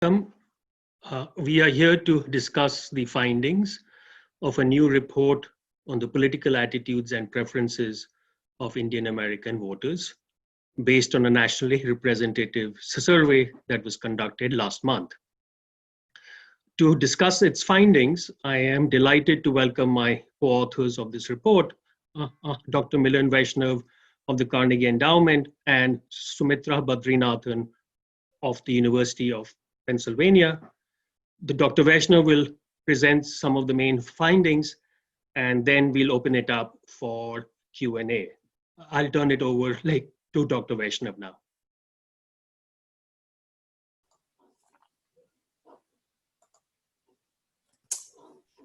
Welcome. We are here to discuss the findings of a new report on the political attitudes and preferences of Indian American voters based on a nationally representative survey that was conducted last month. To discuss its findings, I am delighted to welcome my co-authors of this report, Dr. Milan Vaishnav of the Carnegie Endowment and Sumitra Badrinathan of the University of Pennsylvania. Dr. Vaishnav will present some of the main findings, and then we'll open it up for Q&A. I'll turn it over to Dr. Vaishnav now.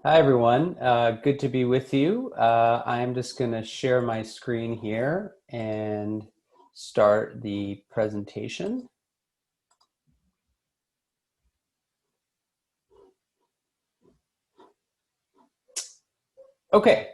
Hi, everyone. Good to be with you. I'm just going to share my screen here and start the presentation. Okay,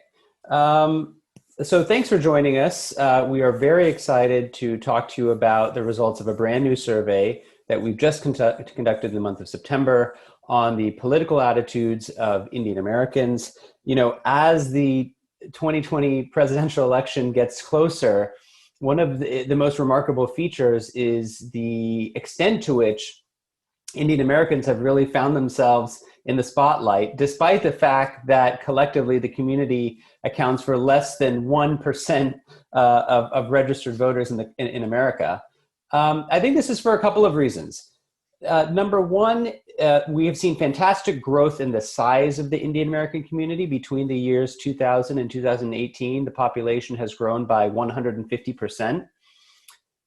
so thanks for joining us. We are very excited to talk to you about the results of a brand new survey that we've just conducted in the month of September on the political attitudes of Indian Americans. You know, as the 2020 presidential election gets closer, one of the most remarkable features is the extent to which Indian Americans have really found themselves in the spotlight, despite the fact that collectively the community accounts for less than 1% of registered voters in America. I think this is for a couple of reasons. Number one, we have seen fantastic growth in the size of the Indian American community. Between the years 2000 and 2018, the population has grown by 150%.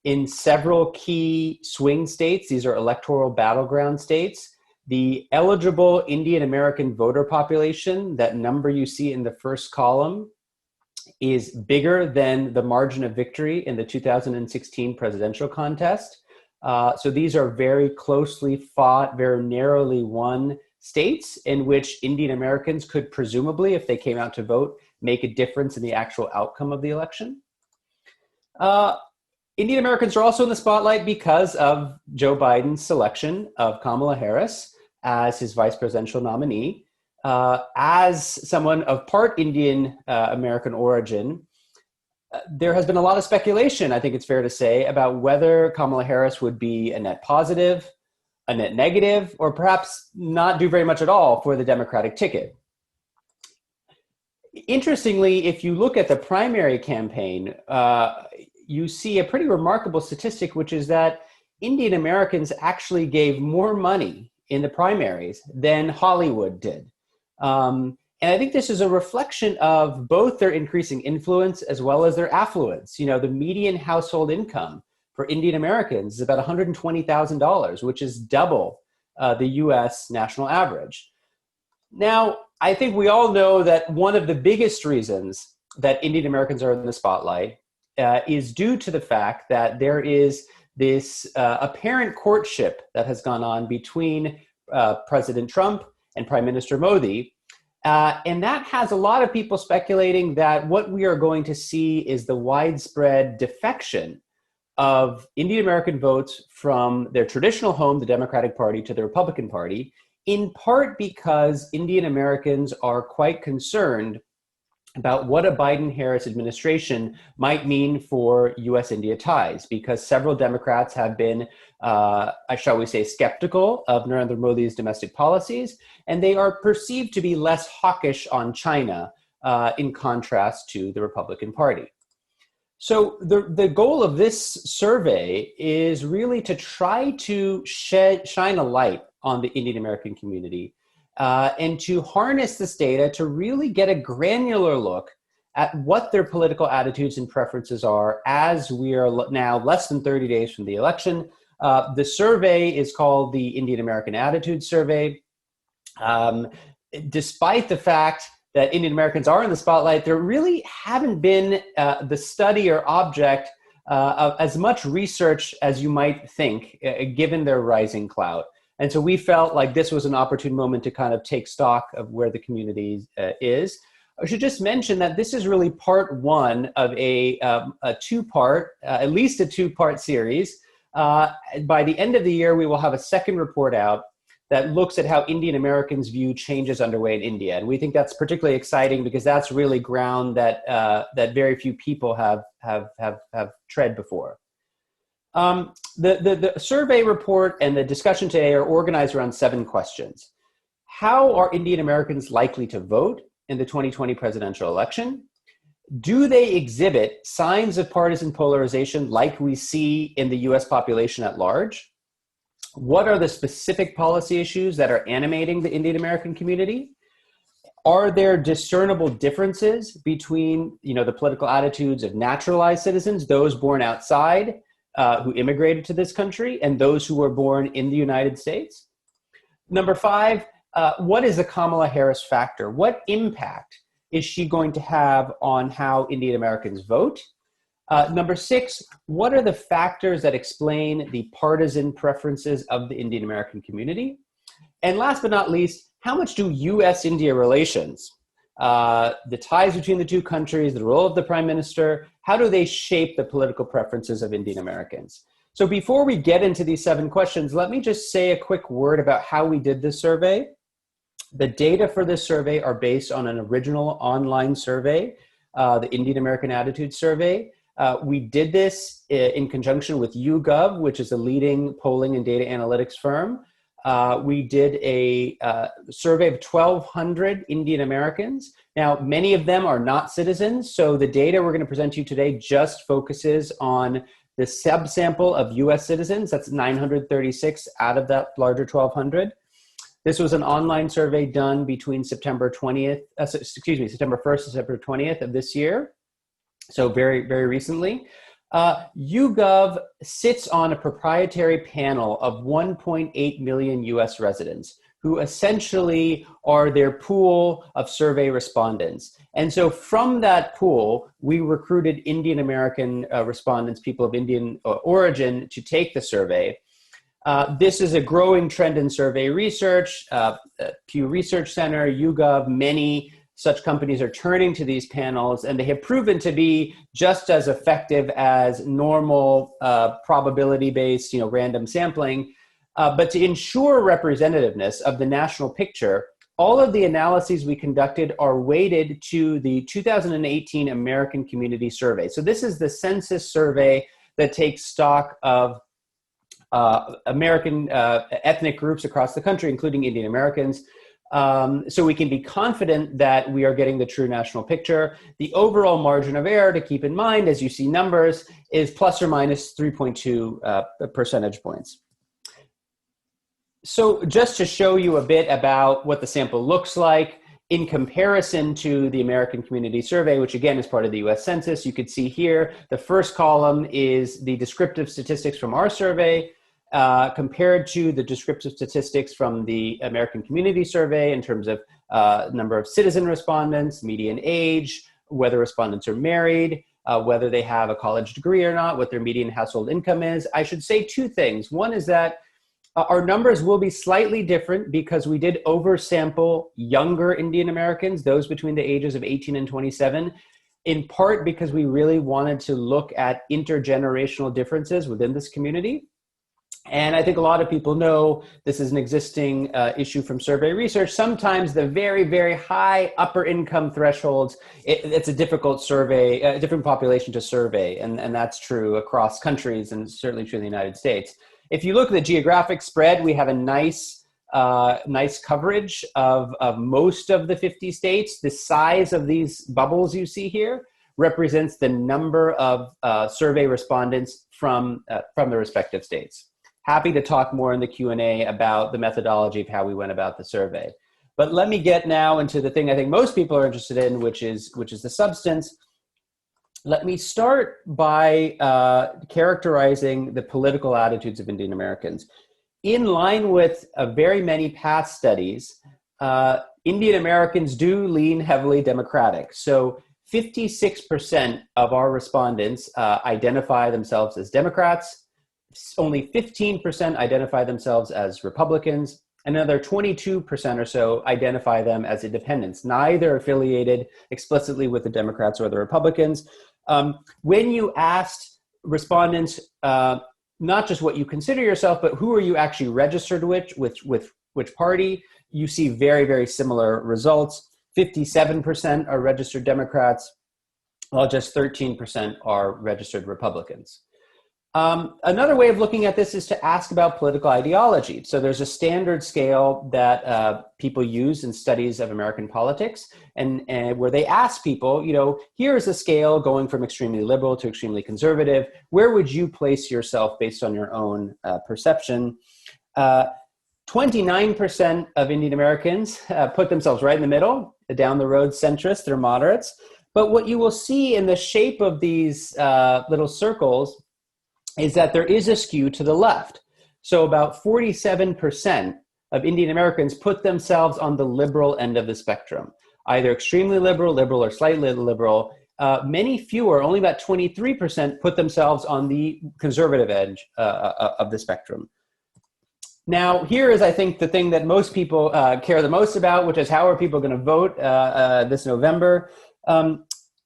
In several key swing states, these are electoral battleground states, the eligible Indian American voter population, that number you see in the first column, is bigger than the margin of victory in the 2016 presidential contest. So these are very closely fought, very narrowly won states in which Indian Americans could presumably, if they came out to vote, make a difference in the actual outcome of the election. Indian Americans are also in the spotlight because of Joe Biden's selection of Kamala Harris as his vice presidential nominee. As someone of part Indian American origin, there has been a lot of speculation, I think it's fair to say, about whether Kamala Harris would be a net positive, a net negative, or perhaps not do very much at all for the Democratic ticket. Interestingly, if you look at the primary campaign, you see a pretty remarkable statistic, which is that Indian Americans actually gave more money in the primaries than Hollywood did. And I think this is a reflection of both their increasing influence as well as their affluence. You know, the median household income for Indian Americans is about $120,000, which is double the U.S. national average. Now, I think we all know that one of the biggest reasons that Indian Americans are in the spotlight is due to the fact that there is this apparent courtship that has gone on between President Trump and Prime Minister Modi. And that has a lot of people speculating that what we are going to see is the widespread defection of Indian American votes from their traditional home, the Democratic Party, to the Republican Party, in part because Indian Americans are quite concerned about what a Biden-Harris administration might mean for U.S. India ties, because several Democrats have been, shall we say, skeptical of Narendra Modi's domestic policies, and they are perceived to be less hawkish on China in contrast to the Republican Party. So the goal of this survey is really to try to shine a light on the Indian American community and to harness this data to really get a granular look at what their political attitudes and preferences are as we are now less than 30 days from the election. The survey is called the Indian American Attitude Survey. Despite the fact that Indian Americans are in the spotlight, there really haven't been the study or object of as much research as you might think, given their rising clout. And so we felt like this was an opportune moment to kind of take stock of where the community is. I should just mention that this is really part one of a two-part, at least a two-part series By the end of the year, we will have a second report out that looks at how Indian Americans view changes underway in India. And we think that's particularly exciting because that's really ground that, that very few people have tread before. The survey report and the discussion today are organized around 7 questions. How are Indian Americans likely to vote in the 2020 presidential election? Do they exhibit signs of partisan polarization like we see in the US population at large? What are the specific policy issues that are animating the Indian American community? Are there discernible differences between, the political attitudes of naturalized citizens, those born outside, who immigrated to this country, and those who were born in the United States? Number 5, what is the Kamala Harris factor? What impact is she going to have on how Indian Americans vote? Number 6, what are the factors that explain the partisan preferences of the Indian American community? And last but not least, how much do U.S. India relations, the ties between the two countries, the role of the prime minister, how do they shape the political preferences of Indian Americans? So before we get into these 7 questions, let me just say a quick word about how we did this survey. The data for this survey are based on an original online survey, the Indian American Attitude Survey. We did this in conjunction with YouGov, which is a leading polling and data analytics firm. We did a survey of 1,200 Indian Americans. Now, many of them are not citizens, so the data we're going to present to you today just focuses on the subsample of US citizens. That's 936 out of that larger 1,200. This was an online survey done between September 1st and September 20th of this year. So very, very recently. YouGov sits on a proprietary panel of 1.8 million US residents who essentially are their pool of survey respondents. And so from that pool, we recruited Indian American respondents, people of Indian origin, to take the survey. This is a growing trend in survey research. Pew Research Center, YouGov, many such companies are turning to these panels, and they have proven to be just as effective as normal probability-based, random sampling. But to ensure representativeness of the national picture, all of the analyses we conducted are weighted to the 2018 American Community Survey. So this is the census survey that takes stock of American ethnic groups across the country, including Indian Americans. So we can be confident that we are getting the true national picture. The overall margin of error, to keep in mind as you see numbers, is plus or minus 3.2 percentage points. So just to show you a bit about what the sample looks like in comparison to the American Community Survey, which again is part of the US Census, you could see here, the first column is the descriptive statistics from our survey, compared to the descriptive statistics from the American Community Survey in terms of number of citizen respondents, median age, whether respondents are married, whether they have a college degree or not, what their median household income is. I should say 2 things. One is that our numbers will be slightly different because we did oversample younger Indian Americans, those between the ages of 18 and 27, in part because we really wanted to look at intergenerational differences within this community. And I think a lot of people know this is an existing issue from survey research. Sometimes the very, very high upper income thresholds, it's a difficult survey, a different population to survey. And that's true across countries and certainly true in the United States. If you look at the geographic spread, we have a nice coverage of most of the 50 states. The size of these bubbles you see here represents the number of survey respondents from the respective states. Happy to talk more in the Q&A about the methodology of how we went about the survey. But let me get now into the thing I think most people are interested in, which is the substance. Let me start by characterizing the political attitudes of Indian Americans. In line with very many past studies, Indian Americans do lean heavily Democratic. So 56% of our respondents identify themselves as Democrats. Only 15% identify themselves as Republicans. Another 22% or so identify them as independents, neither affiliated explicitly with the Democrats or the Republicans. When you asked respondents not just what you consider yourself, but who are you actually registered with which party. You see very, very similar results. 57% are registered Democrats, while just 13% are registered Republicans. Another way of looking at this is to ask about political ideology. So there's a standard scale that people use in studies of American politics, and where they ask people, here is a scale going from extremely liberal to extremely conservative. Where would you place yourself based on your own perception? 29% of Indian Americans put themselves right in the middle, down the road centrists, they're moderates. But what you will see in the shape of these little circles is that there is a skew to the left. So about 47% of Indian Americans put themselves on the liberal end of the spectrum, either extremely liberal, liberal, or slightly liberal. Many fewer, only about 23%, put themselves on the conservative edge of the spectrum. Now, here is, I think, the thing that most people care the most about, which is how are people going to vote this November?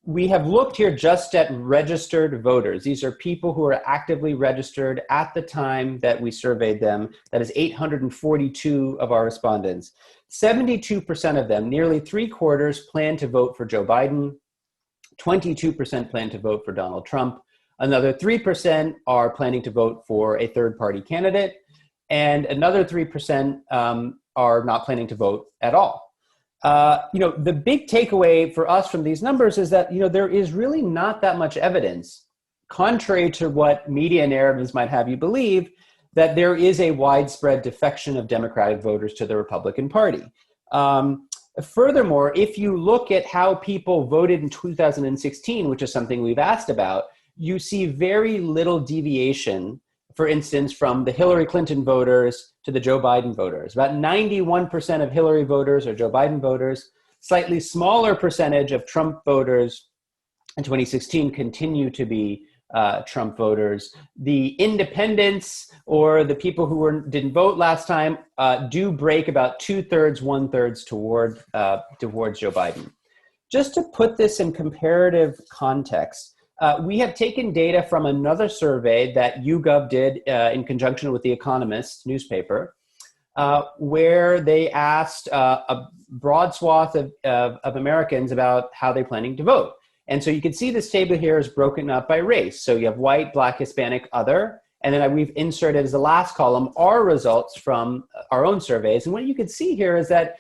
We have looked here just at registered voters. These are people who are actively registered at the time that we surveyed them. That is 842 of our respondents. 72% of them, nearly 3/4, plan to vote for Joe Biden. 22% plan to vote for Donald Trump. Another 3% are planning to vote for a third-party candidate. And another 3% are not planning to vote at all. The big takeaway for us from these numbers is that, there is really not that much evidence, contrary to what media narratives might have you believe, that there is a widespread defection of Democratic voters to the Republican Party. Furthermore, if you look at how people voted in 2016, which is something we've asked about, you see very little deviation, for instance, from the Hillary Clinton voters to the Joe Biden voters. About 91% of Hillary voters are Joe Biden voters. Slightly smaller percentage of Trump voters in 2016 continue to be Trump voters. The independents, or the people who didn't vote last time, do break about 2/3, 1/3 towards Joe Biden. Just to put this in comparative context, we have taken data from another survey that YouGov did in conjunction with The Economist newspaper, where they asked a broad swath of Americans about how they're planning to vote. And so you can see this table here is broken up by race. So you have white, Black, Hispanic, other, and then we've inserted as the last column our results from our own surveys. And what you can see here is that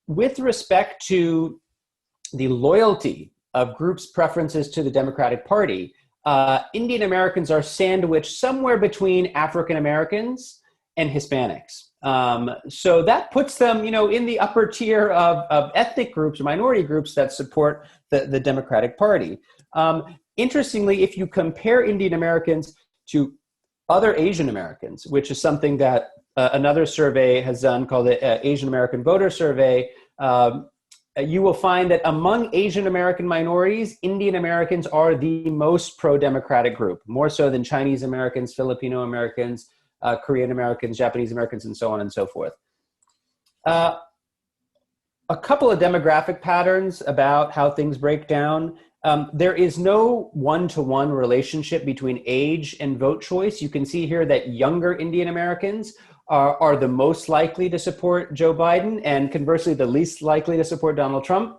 with respect to the loyalty of groups' preferences to the Democratic Party, Indian Americans are sandwiched somewhere between African Americans and Hispanics. So that puts them, in the upper tier of ethnic groups or minority groups that support the Democratic Party. Interestingly, if you compare Indian Americans to other Asian Americans, which is something that another survey has done called the Asian American Voter Survey, you will find that among Asian American minorities, Indian Americans are the most pro-democratic group, more so than Chinese Americans, Filipino Americans, Korean Americans, Japanese Americans, and so on and so forth. A couple of demographic patterns about how things break down. There is no one-to-one relationship between age and vote choice. You can see here that younger Indian Americans are the most likely to support Joe Biden, and conversely, the least likely to support Donald Trump.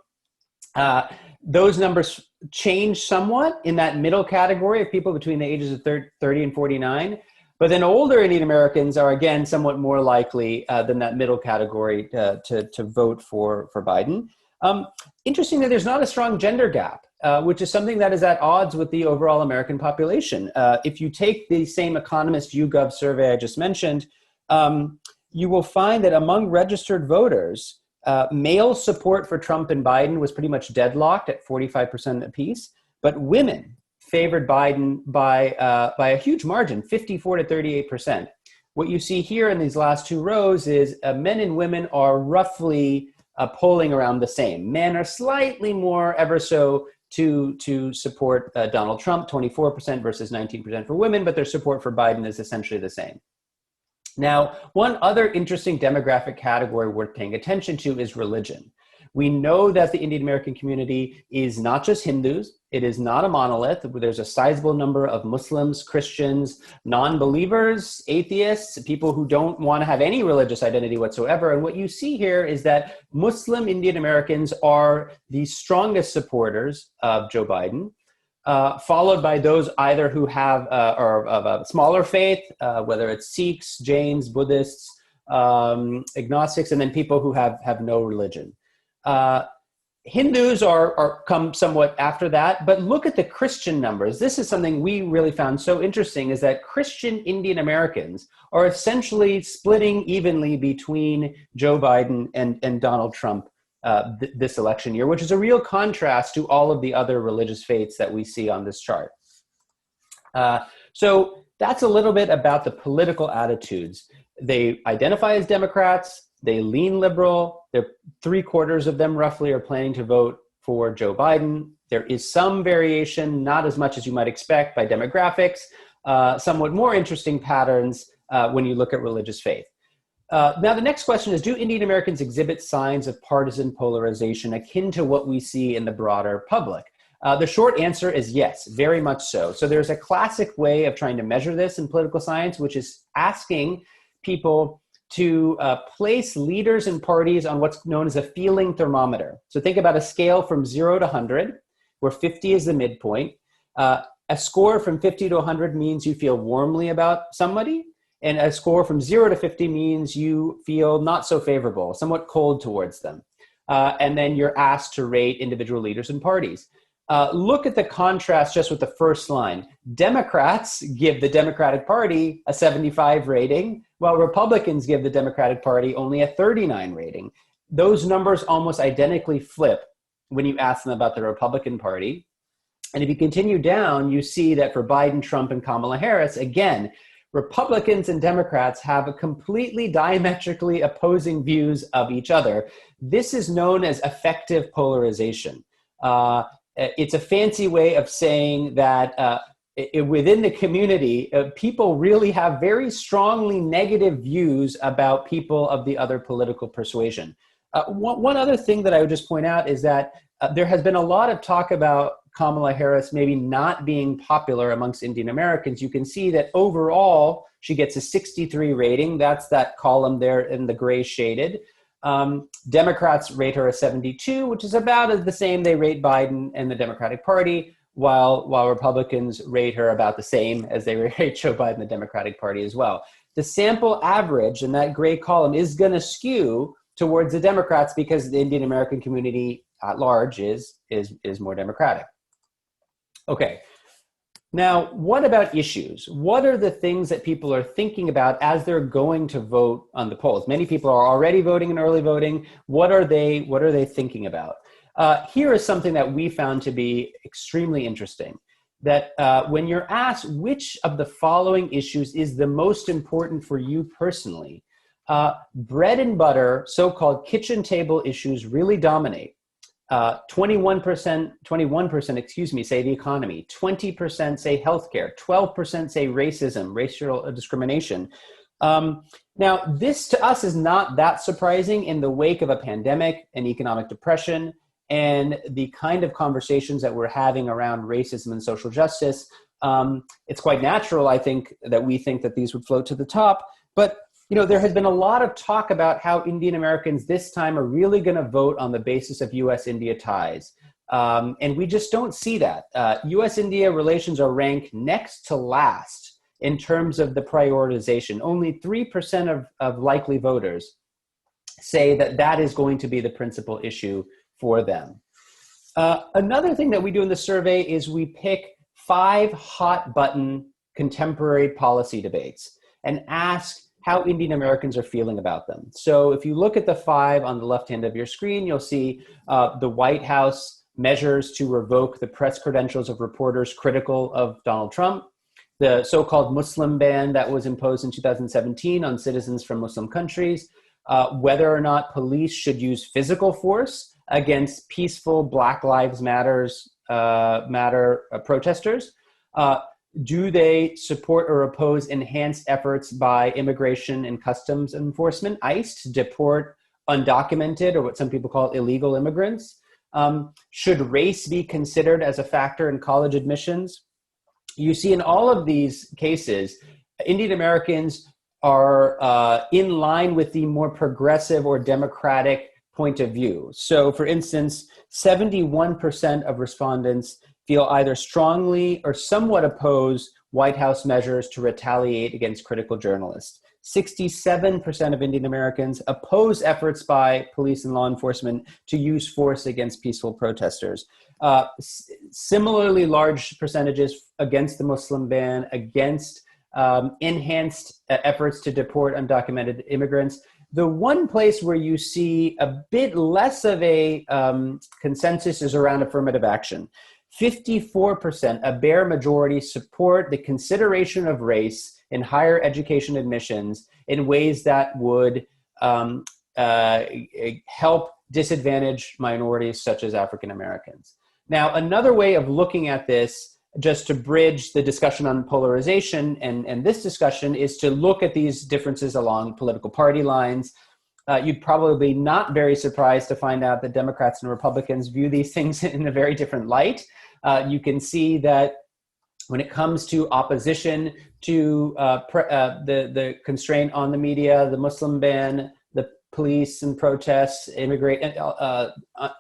Those numbers change somewhat in that middle category of people between the ages of 30 and 49. But then older Indian Americans are, again, somewhat more likely than that middle category to vote for Biden. Interestingly, there's not a strong gender gap, which is something that is at odds with the overall American population. If you take the same Economist YouGov survey I just mentioned, you will find that among registered voters, male support for Trump and Biden was pretty much deadlocked at 45% apiece, but women favored Biden by a huge margin, 54 to 38%. What you see here in these last two rows is men and women are roughly polling around the same. Men are slightly more, ever so, to support Donald Trump, 24% versus 19% for women, but their support for Biden is essentially the same. Now, one other interesting demographic category worth paying attention to is religion. We know that the Indian American community is not just Hindus. It is not a monolith. There's a sizable number of Muslims, Christians, non-believers, atheists, people who don't want to have any religious identity whatsoever. And what you see here is that Muslim Indian Americans are the strongest supporters of Joe Biden, followed by those either who have or of a smaller faith, whether it's Sikhs, Jains, Buddhists, agnostics, and then people who have no religion. Hindus are come somewhat after that, but look at the Christian numbers. This is something we really found so interesting, is that Christian Indian Americans are essentially splitting evenly between Joe Biden and Donald Trump this election year, which is a real contrast to all of the other religious faiths that we see on this chart. So that's a little bit about the political attitudes. They identify as Democrats, they lean liberal. They're 3/4 of them roughly are planning to vote for Joe Biden. There is some variation, not as much as you might expect by demographics, somewhat more interesting patterns when you look at religious faith. Now, the next question is, do Indian Americans exhibit signs of partisan polarization akin to what we see in the broader public? The short answer is yes, very much so. So there's a classic way of trying to measure this in political science, which is asking people to place leaders and parties on what's known as a feeling thermometer. So think about a scale from 0 to 100, where 50 is the midpoint. A score from 50 to 100 means you feel warmly about somebody, and a score from 0 to 50 means you feel not so favorable, somewhat cold towards them. And then you're asked to rate individual leaders and parties. Look at the contrast just with the first line. Democrats give the Democratic Party a 75 rating, while Republicans give the Democratic Party only a 39 rating. Those numbers almost identically flip when you ask them about the Republican Party. And if you continue down, you see that for Biden, Trump, and Kamala Harris, again, Republicans and Democrats have a completely diametrically opposing views of each other. This is known as effective polarization. It's a fancy way of saying that within the community, people really have very strongly negative views about people of the other political persuasion. One other thing that I would just point out is that there has been a lot of talk about Kamala Harris maybe not being popular amongst Indian Americans. You can see that overall, she gets a 63 rating. That's that column there in the gray shaded. Democrats rate her a 72, which is about the same they rate Biden and the Democratic Party, while Republicans rate her about the same as they rate Joe Biden and the Democratic Party as well. The sample average in that gray column is going to skew towards the Democrats because the Indian American community at large is more Democratic. Okay. Now, what about issues? What are the things that people are thinking about as they're going to vote on the polls? Many people are already voting in early voting. What are they thinking about? Here is something that we found to be extremely interesting. That when you're asked which of the following issues is the most important for you personally, bread and butter, so-called kitchen table issues really dominate. 21%, say the economy, 20% say healthcare, 12% say racism, racial discrimination. Now, this to us is not that surprising in the wake of a pandemic and economic depression and the kind of conversations that we're having around racism and social justice. It's quite natural, I think, that we think that these would float to the top. But there has been a lot of talk about how Indian Americans this time are really going to vote on the basis of U.S. India ties. And we just don't see that. U.S. India relations are ranked next to last in terms of the prioritization. Only 3% of likely voters say that that is going to be the principal issue for them. Another thing that we do in the survey is we pick 5 hot button contemporary policy debates and ask how Indian Americans are feeling about them. So if you look at the 5 on the left hand of your screen, you'll see the White House measures to revoke the press credentials of reporters critical of Donald Trump, the so-called Muslim ban that was imposed in 2017 on citizens from Muslim countries, whether or not police should use physical force against peaceful Black Lives Matter protesters, do they support or oppose enhanced efforts by Immigration and Customs Enforcement, ICE, to deport undocumented, or what some people call illegal immigrants? Should race be considered as a factor in college admissions? You see in all of these cases, Indian Americans are in line with the more progressive or democratic point of view. So for instance, 71% of respondents feel either strongly or somewhat oppose White House measures to retaliate against critical journalists. 67% of Indian Americans oppose efforts by police and law enforcement to use force against peaceful protesters. Similarly large percentages against the Muslim ban, against enhanced efforts to deport undocumented immigrants. The one place where you see a bit less of a consensus is around affirmative action. 54%, a bare majority, support the consideration of race in higher education admissions in ways that would help disadvantaged minorities such as African Americans. Now, another way of looking at this, just to bridge the discussion on polarization and this discussion, is to look at these differences along political party lines. You'd probably not very surprised to find out that Democrats and Republicans view these things in a very different light. You can see that when it comes to opposition to the constraint on the media, the Muslim ban, the police and protests,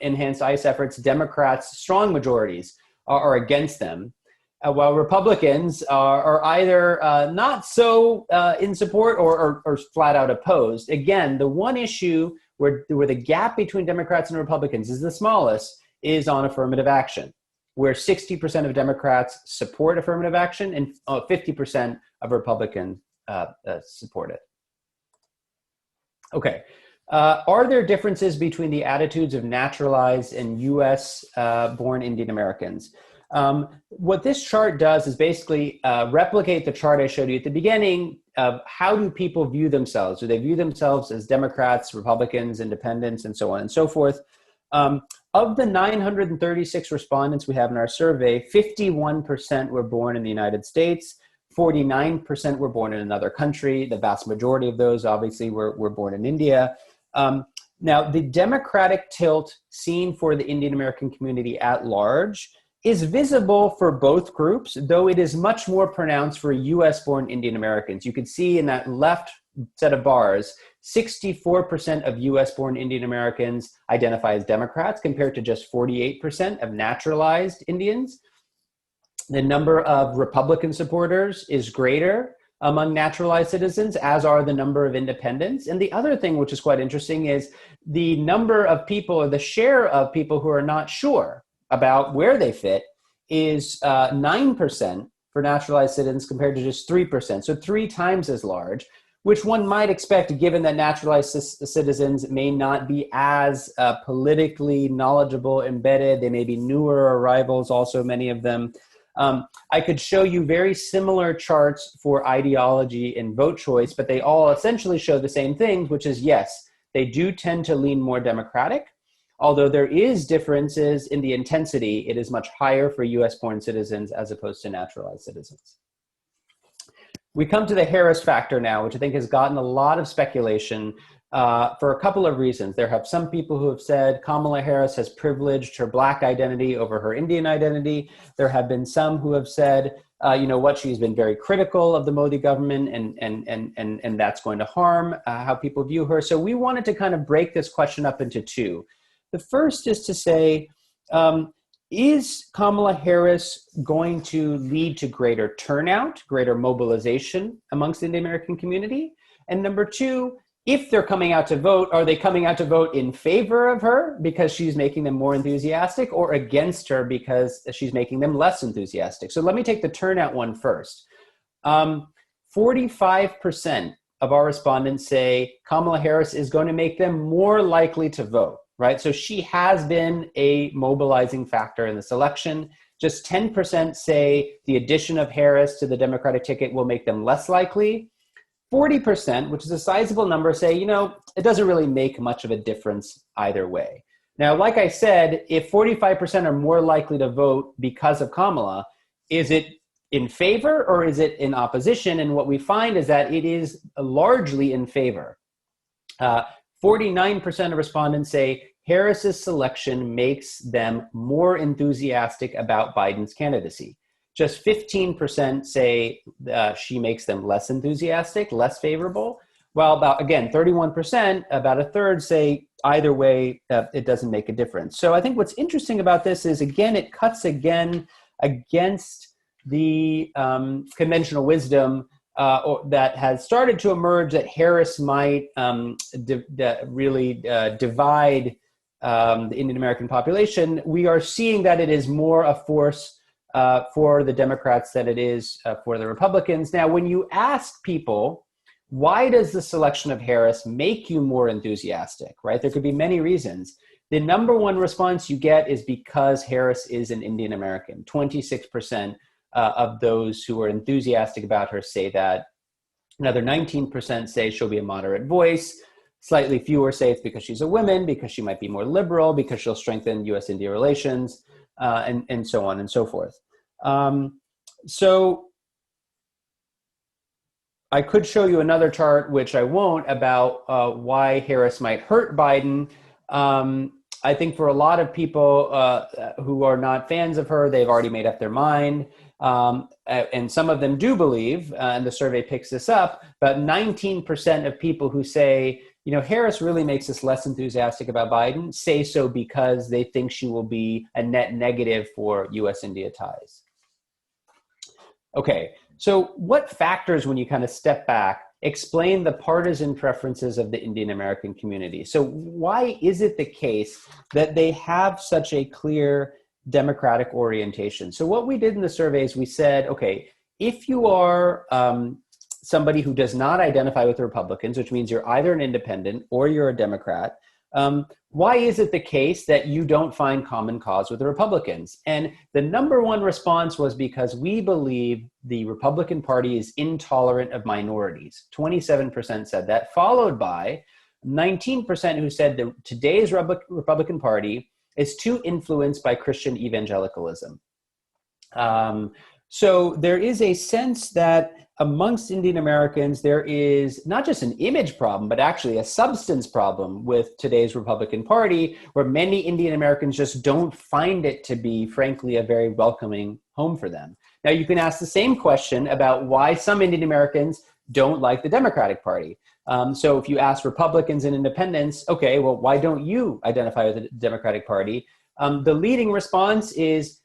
enhanced ICE efforts, Democrats, strong majorities are against them. While Republicans are either not so in support or flat out opposed. Again, the one issue where the gap between Democrats and Republicans is the smallest is on affirmative action, where 60% of Democrats support affirmative action and 50% of Republicans support it. Okay. Are there differences between the attitudes of naturalized and U.S. born Indian Americans? What this chart does is basically replicate the chart I showed you at the beginning of how do people view themselves? Do they view themselves as Democrats, Republicans, independents, and so on and so forth? Of the 936 respondents we have in our survey, 51% were born in the United States, 49% were born in another country. The vast majority of those obviously were born in India. Now, the democratic tilt seen for the Indian American community at large is visible for both groups, though it is much more pronounced for US-born Indian Americans. You can see in that left set of bars, 64% of US-born Indian Americans identify as Democrats compared to just 48% of naturalized Indians. The number of Republican supporters is greater among naturalized citizens, as are the number of independents. And the other thing which is quite interesting is the number of people, or the share of people who are not sure about where they fit is 9% for naturalized citizens compared to just 3%. So 3 times as large, which one might expect given that naturalized citizens may not be as politically knowledgeable, embedded. They may be newer arrivals, also many of them. I could show you very similar charts for ideology and vote choice, but they all essentially show the same thing, which is yes, they do tend to lean more Democratic. Although there is differences in the intensity, it is much higher for US-born citizens as opposed to naturalized citizens. We come to the Harris factor now, which I think has gotten a lot of speculation for a couple of reasons. There have some people who have said Kamala Harris has privileged her Black identity over her Indian identity. There have been some who have said, you know what, she's been very critical of the Modi government and that's going to harm how people view her. So we wanted to kind of break this question up into 2. The first is to say, is Kamala Harris going to lead to greater turnout, greater mobilization amongst the Indian American community? And number 2, if they're coming out to vote, are they coming out to vote in favor of her because she's making them more enthusiastic, or against her because she's making them less enthusiastic? So let me take the turnout one first. 45% of our respondents say Kamala Harris is going to make them more likely to vote. Right? So she has been a mobilizing factor in this election. Just 10% say the addition of Harris to the Democratic ticket will make them less likely. 40%, which is a sizable number, say, you know, it doesn't really make much of a difference either way. Now, like I said, if 45% are more likely to vote because of Kamala, is it in favor or is it in opposition? And what we find is that it is largely in favor. 49% of respondents say Harris's selection makes them more enthusiastic about Biden's candidacy. Just 15% say she makes them less enthusiastic, less favorable. While about, again, 31%, about a third say either way, it doesn't make a difference. So I think what's interesting about this is, again, it cuts again against the conventional wisdom that has started to emerge that Harris might really divide the Indian American population. We are seeing that it is more a force for the Democrats than it is for the Republicans. Now, when you ask people, why does the selection of Harris make you more enthusiastic, right? There could be many reasons. The number one response you get is because Harris is an Indian American. 26% of those who are enthusiastic about her say that. Another 19% say she'll be a moderate voice. Slightly fewer say it's because she's a woman, because she might be more liberal, because she'll strengthen U.S. India relations, and so on and so forth. So I could show you another chart, which I won't, about why Harris might hurt Biden. I think for a lot of people who are not fans of her, they've already made up their mind. And some of them do believe, and the survey picks this up, about 19% of people who say, you know, Harris really makes us less enthusiastic about Biden, say so because they think she will be a net negative for U.S.-India ties. Okay, so what factors, when you kind of step back, explain the partisan preferences of the Indian American community? So why is it the case that they have such a clear democratic orientation? So what we did in the survey is we said, okay, if you are somebody who does not identify with the Republicans, which means you're either an independent or you're a Democrat, why is it the case that you don't find common cause with the Republicans? And the number one response was because we believe the Republican Party is intolerant of minorities. 27% said that, followed by 19% who said that today's Republican Party is too influenced by Christian evangelicalism. So there is a sense that amongst Indian Americans, there is not just an image problem, but actually a substance problem with today's Republican Party, where many Indian Americans just don't find it to be, frankly, a very welcoming home for them. Now, you can ask the same question about why some Indian Americans don't like the Democratic Party. So if you ask Republicans and independents, okay, well, why don't you identify with the Democratic Party? The leading response is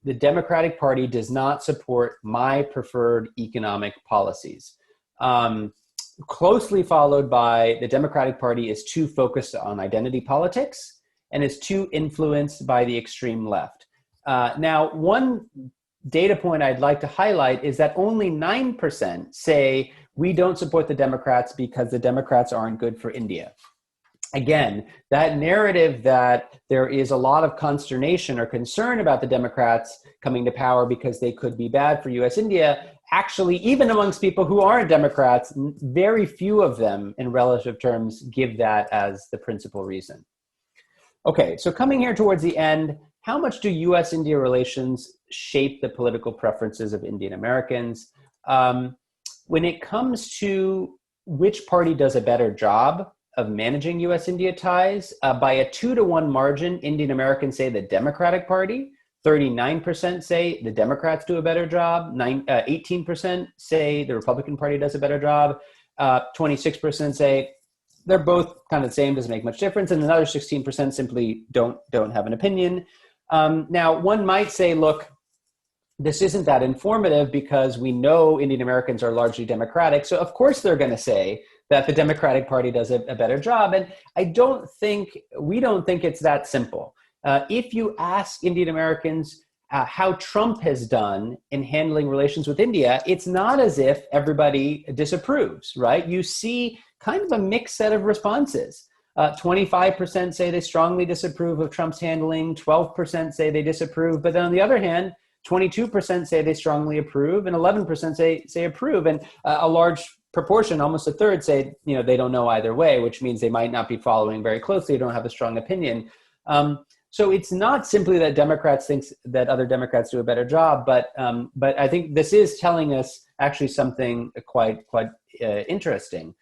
the Democratic Party does not support my preferred economic policies. Closely followed by the Democratic Party is too focused on identity politics and is too influenced by the extreme left. Now, one data point I'd like to highlight is that only 9% say we don't support the Democrats because the Democrats aren't good for India. Again, that narrative that there is a lot of consternation or concern about the Democrats coming to power because they could be bad for U.S. India, actually, even amongst people who aren't Democrats, very few of them in relative terms give that as the principal reason. Okay, so coming here towards the end, how much do U.S.-India relations shape the political preferences of Indian Americans? When it comes to which party does a better job of managing U.S.-India ties, by a 2-to-1 margin, Indian Americans say the Democratic Party, 39% say the Democrats do a better job, 18% say the Republican Party does a better job, 26% say they're both kind of the same, doesn't make much difference, and another 16% simply don't have an opinion. Now, one might say, look, this isn't that informative because we know Indian Americans are largely Democratic, so of course they're going to say that the Democratic Party does a better job. And we don't think it's that simple. If you ask Indian Americans how Trump has done in handling relations with India, it's not as if everybody disapproves, right? You see kind of a mixed set of responses. 25% say they strongly disapprove of Trump's handling, 12% say they disapprove, but then on the other hand, 22% say they strongly approve, and 11% say approve, and a large proportion, almost a third, say they don't know either way, which means they might not be following very closely, don't have a strong opinion. So it's not simply that Democrats think that other Democrats do a better job, but I think this is telling us actually something quite interesting.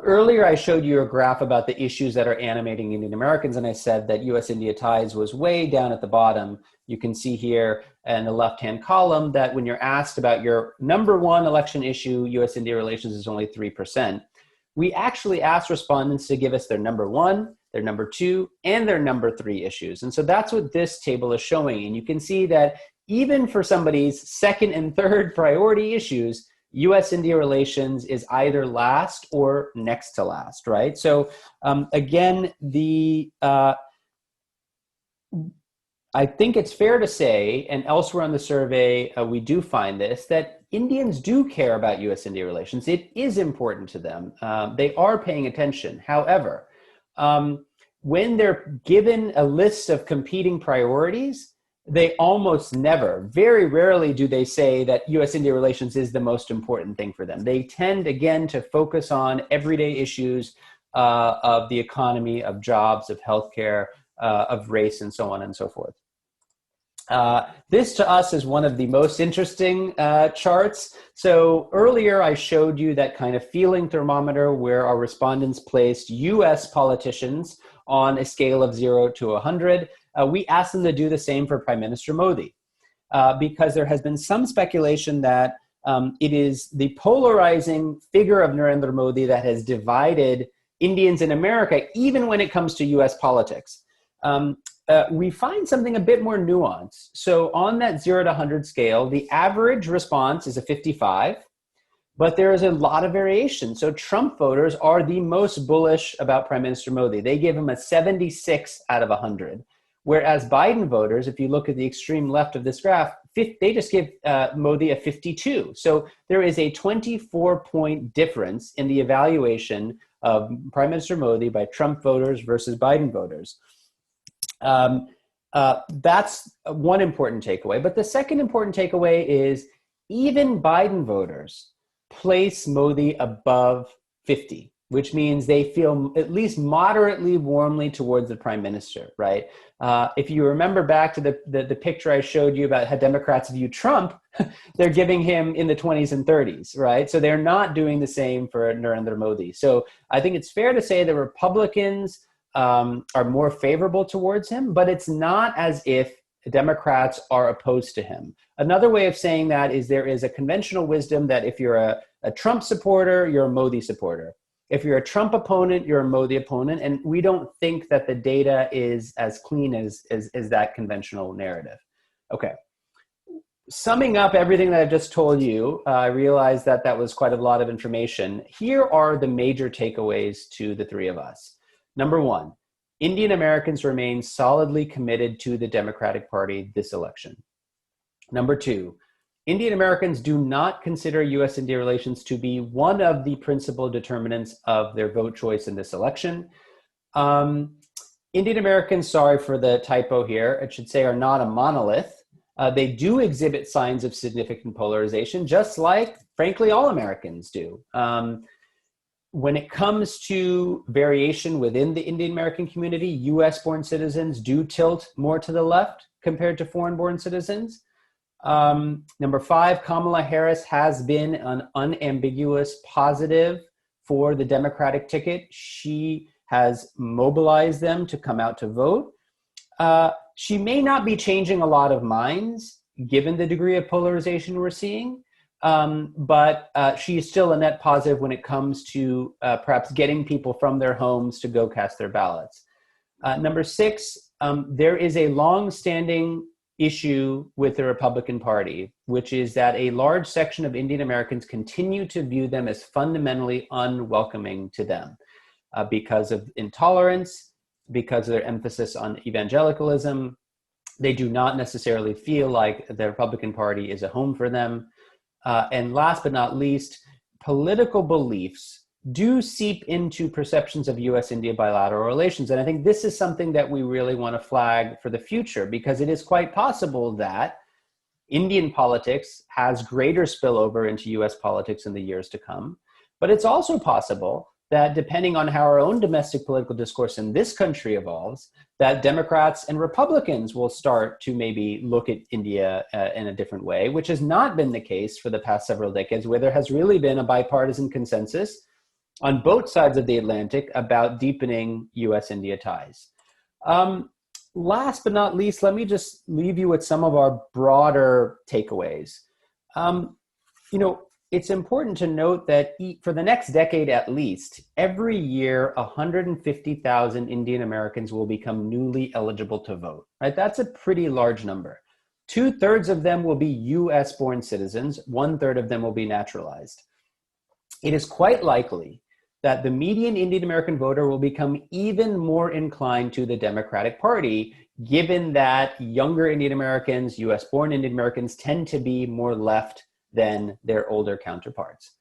Earlier, I showed you a graph about the issues that are animating Indian Americans, and I said that U.S.-India ties was way down at the bottom. You can see here in the left-hand column that when you're asked about your number one election issue, U.S.-India relations is only 3%. We actually asked respondents to give us their number one, their number two, and their number three issues. And so that's what this table is showing. And you can see that even for somebody's second and third priority issues, U.S.-India relations is either last or next to last, right? So again, I think it's fair to say, and elsewhere on the survey, we do find this, that Indians do care about U.S.-India relations. It is important to them. They are paying attention. However, when they're given a list of competing priorities, they almost never, very rarely do they say that U.S.-India relations is the most important thing for them. They tend, again, to focus on everyday issues of the economy, of jobs, of healthcare, of race, and so on and so forth. This to us is one of the most interesting charts. So earlier I showed you that kind of feeling thermometer where our respondents placed U.S. politicians on a scale of 0 to 100. We asked them to do the same for Prime Minister Modi because there has been some speculation that it is the polarizing figure of Narendra Modi that has divided Indians in America, even when it comes to U.S. politics. We find something a bit more nuanced. So on that 0 to 100 scale, the average response is a 55, but there is a lot of variation. So Trump voters are the most bullish about Prime Minister Modi. They give him a 76 out of 100. Whereas Biden voters, if you look at the extreme left of this graph, they just give Modi a 52. So there is a 24-point difference in the evaluation of Prime Minister Modi by Trump voters versus Biden voters. That's one important takeaway. But the second important takeaway is even Biden voters place Modi above 50, which means they feel at least moderately warmly towards the prime minister, right? If you remember back to the picture I showed you about how Democrats view Trump, they're giving him in the 20s and 30s, right? So they're not doing the same for Narendra Modi. So I think it's fair to say that Republicans are more favorable towards him, but it's not as if Democrats are opposed to him. Another way of saying that is there is a conventional wisdom that if you're a Trump supporter, you're a Modi supporter. If you're a Trump opponent, you're a Modi opponent. And we don't think that the data is as clean as that conventional narrative. Okay. Summing up everything that I've just told you, I realized that that was quite a lot of information. Here are the major takeaways to the three of us. Number one, Indian Americans remain solidly committed to the Democratic Party this election. Number two, Indian Americans do not consider U.S.-India relations to be one of the principal determinants of their vote choice in this election. Indian Americans, sorry for the typo here, it should say are not a monolith. They do exhibit signs of significant polarization, just like, frankly, all Americans do. When it comes to variation within the Indian American community, US-born citizens do tilt more to the left compared to foreign-born citizens. Number five, Kamala Harris has been an unambiguous positive for the Democratic ticket. She has mobilized them to come out to vote. She may not be changing a lot of minds given the degree of polarization we're seeing. But she is still a net positive when it comes to perhaps getting people from their homes to go cast their ballots. Number six, there is a long-standing issue with the Republican Party, which is that a large section of Indian Americans continue to view them as fundamentally unwelcoming to them because of intolerance, because of their emphasis on evangelicalism. They do not necessarily feel like the Republican Party is a home for them. And last but not least, political beliefs do seep into perceptions of U.S.-India bilateral relations. And I think this is something that we really want to flag for the future, because it is quite possible that Indian politics has greater spillover into U.S. politics in the years to come. But it's also possible that depending on how our own domestic political discourse in this country evolves, that Democrats and Republicans will start to maybe look at India in a different way, which has not been the case for the past several decades, where there has really been a bipartisan consensus on both sides of the Atlantic about deepening U.S. India ties. Last but not least, let me just leave you with some of our broader takeaways. It's important to note that for the next decade at least, every year 150,000 Indian Americans will become newly eligible to vote, right? That's a pretty large number. 2/3 of them will be US born citizens, 1/3 of them will be naturalized. It is quite likely that the median Indian American voter will become even more inclined to the Democratic Party, given that younger Indian Americans, US born Indian Americans, tend to be more left than their older counterparts.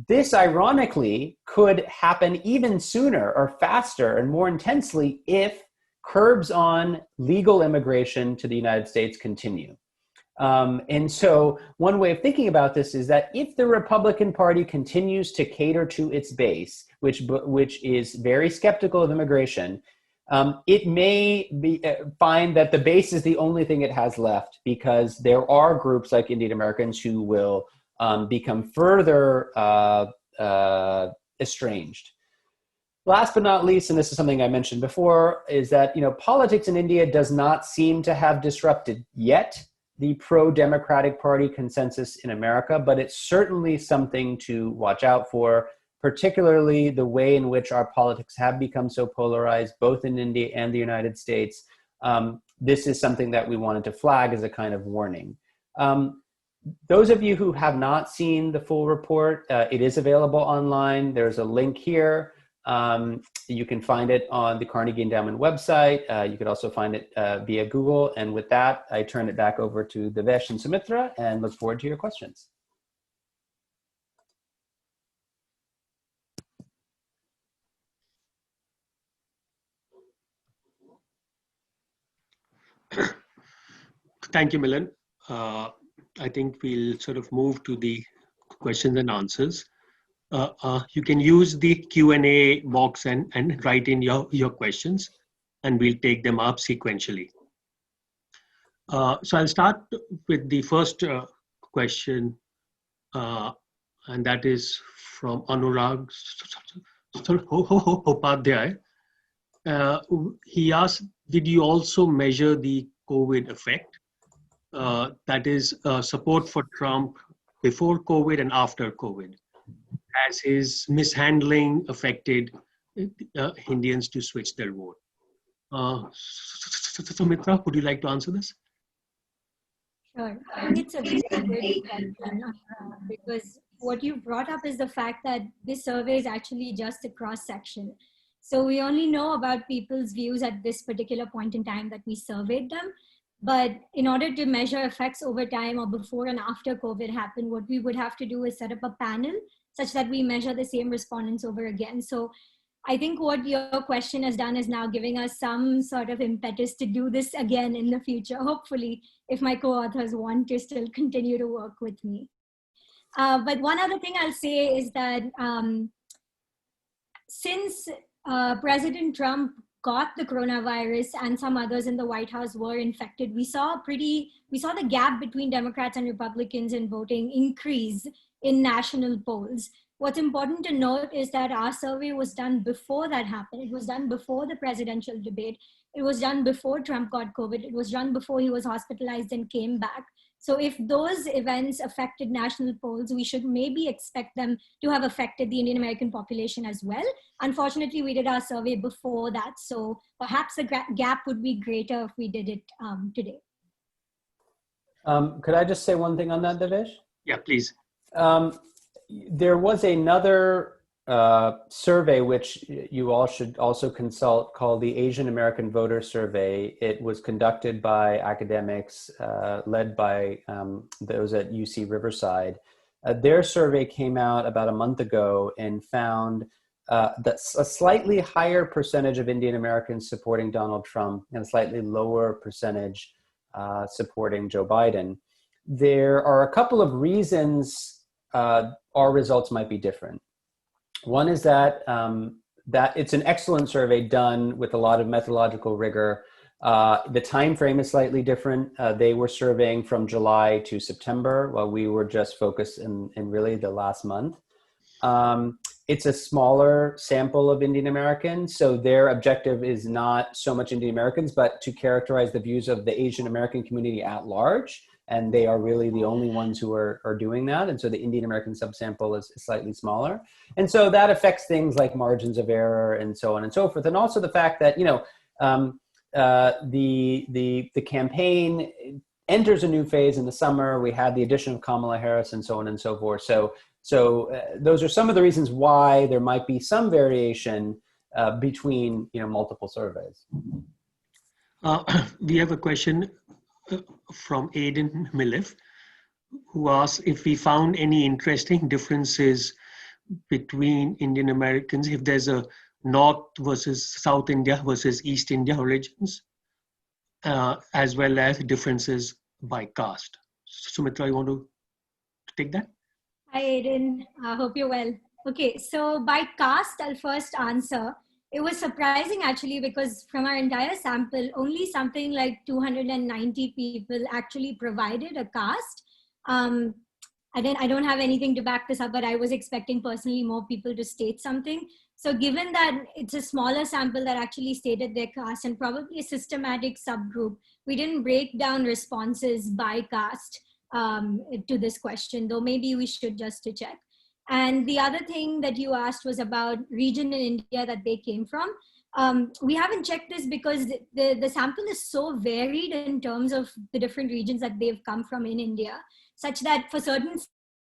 This, ironically, could happen even sooner or faster and more intensely if curbs on legal immigration to the United States continue. And so one way of thinking about this is that if the Republican Party continues to cater to its base, which is very skeptical of immigration, it may find that the base is the only thing it has left, because there are groups like Indian Americans who will become further estranged. Last but not least, and this is something I mentioned before, is that politics in India does not seem to have disrupted yet the pro-Democratic Party consensus in America, but it's certainly something to watch out for, particularly the way in which our politics have become so polarized, both in India and the United States. This is something that we wanted to flag as a kind of warning. Those of you who have not seen the full report, it is available online. There's a link here. You can find it on the Carnegie Endowment website. You could also find it via Google. And with that, I turn it back over to Devesh and Sumitra and look forward to your questions. Thank you, Milan. I think we'll sort of move to the questions and answers. You can use the Q&A box and write in your questions, and we'll take them up sequentially. So I'll start with the first question, and that is from Anurag Upadhyay. He asked, did you also measure the COVID effect? That is support for Trump before COVID and after COVID. Has his mishandling affected Indians to switch their vote? Sumitra, would you like to answer this? Sure. I think it's a very good question because what you brought up is the fact that this survey is actually just a cross-section. So we only know about people's views at this particular point in time that we surveyed them. But in order to measure effects over time or before and after COVID happened, what we would have to do is set up a panel such that we measure the same respondents over again. So I think what your question has done is now giving us some sort of impetus to do this again in the future, hopefully, if my co-authors want to still continue to work with me. But one other thing I'll say is that since President Trump got the coronavirus and some others in the White House were infected, we saw the gap between Democrats and Republicans in voting increase in national polls. What's important to note is that our survey was done before that happened. It was done before the presidential debate. It was done before Trump got COVID. It was done before he was hospitalized and came back. So if those events affected national polls, we should maybe expect them to have affected the Indian American population as well. Unfortunately, we did our survey before that. So perhaps the gap would be greater if we did it today. Could I just say one thing on that, Devesh? Yeah, please. There was another survey which you all should also consult called the Asian American Voter Survey. It was conducted by academics led by those at UC Riverside. Their survey came out about a month ago and found that a slightly higher percentage of Indian Americans supporting Donald Trump and a slightly lower percentage supporting Joe Biden. There are a couple of reasons our results might be different. One is that it's an excellent survey done with a lot of methodological rigor. The time frame is slightly different. They were surveying from July to September, while we were just focused in really the last month. it's a smaller sample of Indian Americans. So their objective is not so much Indian Americans, but to characterize the views of the Asian American community at large. And they are really the only ones who are doing that. And so the Indian American subsample is slightly smaller. And so that affects things like margins of error and so on and so forth. And also the fact that, the campaign enters a new phase in the summer. We had the addition of Kamala Harris and so on and so forth. So those are some of the reasons why there might be some variation between multiple surveys. We have a question from Aidan Millif, who asks if we found any interesting differences between Indian Americans, if there's a North versus South India versus East India origins, as well as differences by caste. Sumitra, you want to take that? Hi, Aiden. I hope you're well. Okay, so by caste, I'll first answer. It was surprising actually, because from our entire sample, only something like 290 people actually provided a caste. I don't have anything to back this up, but I was expecting personally more people to state something. So given that it's a smaller sample that actually stated their caste and probably a systematic subgroup, we didn't break down responses by caste to this question, though maybe we should just to check. And the other thing that you asked was about region in India that they came from. We haven't checked this because the sample is so varied in terms of the different regions that they've come from in India, such that for certain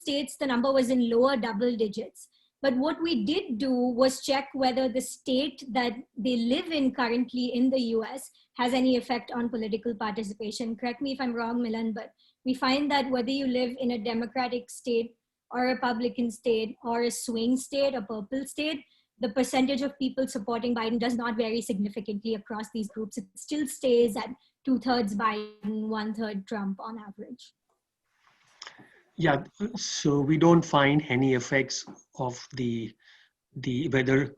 states, the number was in lower double digits. But what we did do was check whether the state that they live in currently in the US has any effect on political participation. Correct me if I'm wrong, Milan, but we find that whether you live in a Democratic state or a Republican state or a swing state, a purple state, the percentage of people supporting Biden does not vary significantly across these groups. It still stays at 2/3 Biden, 1/3 Trump on average. Yeah, so we don't find any effects of the whether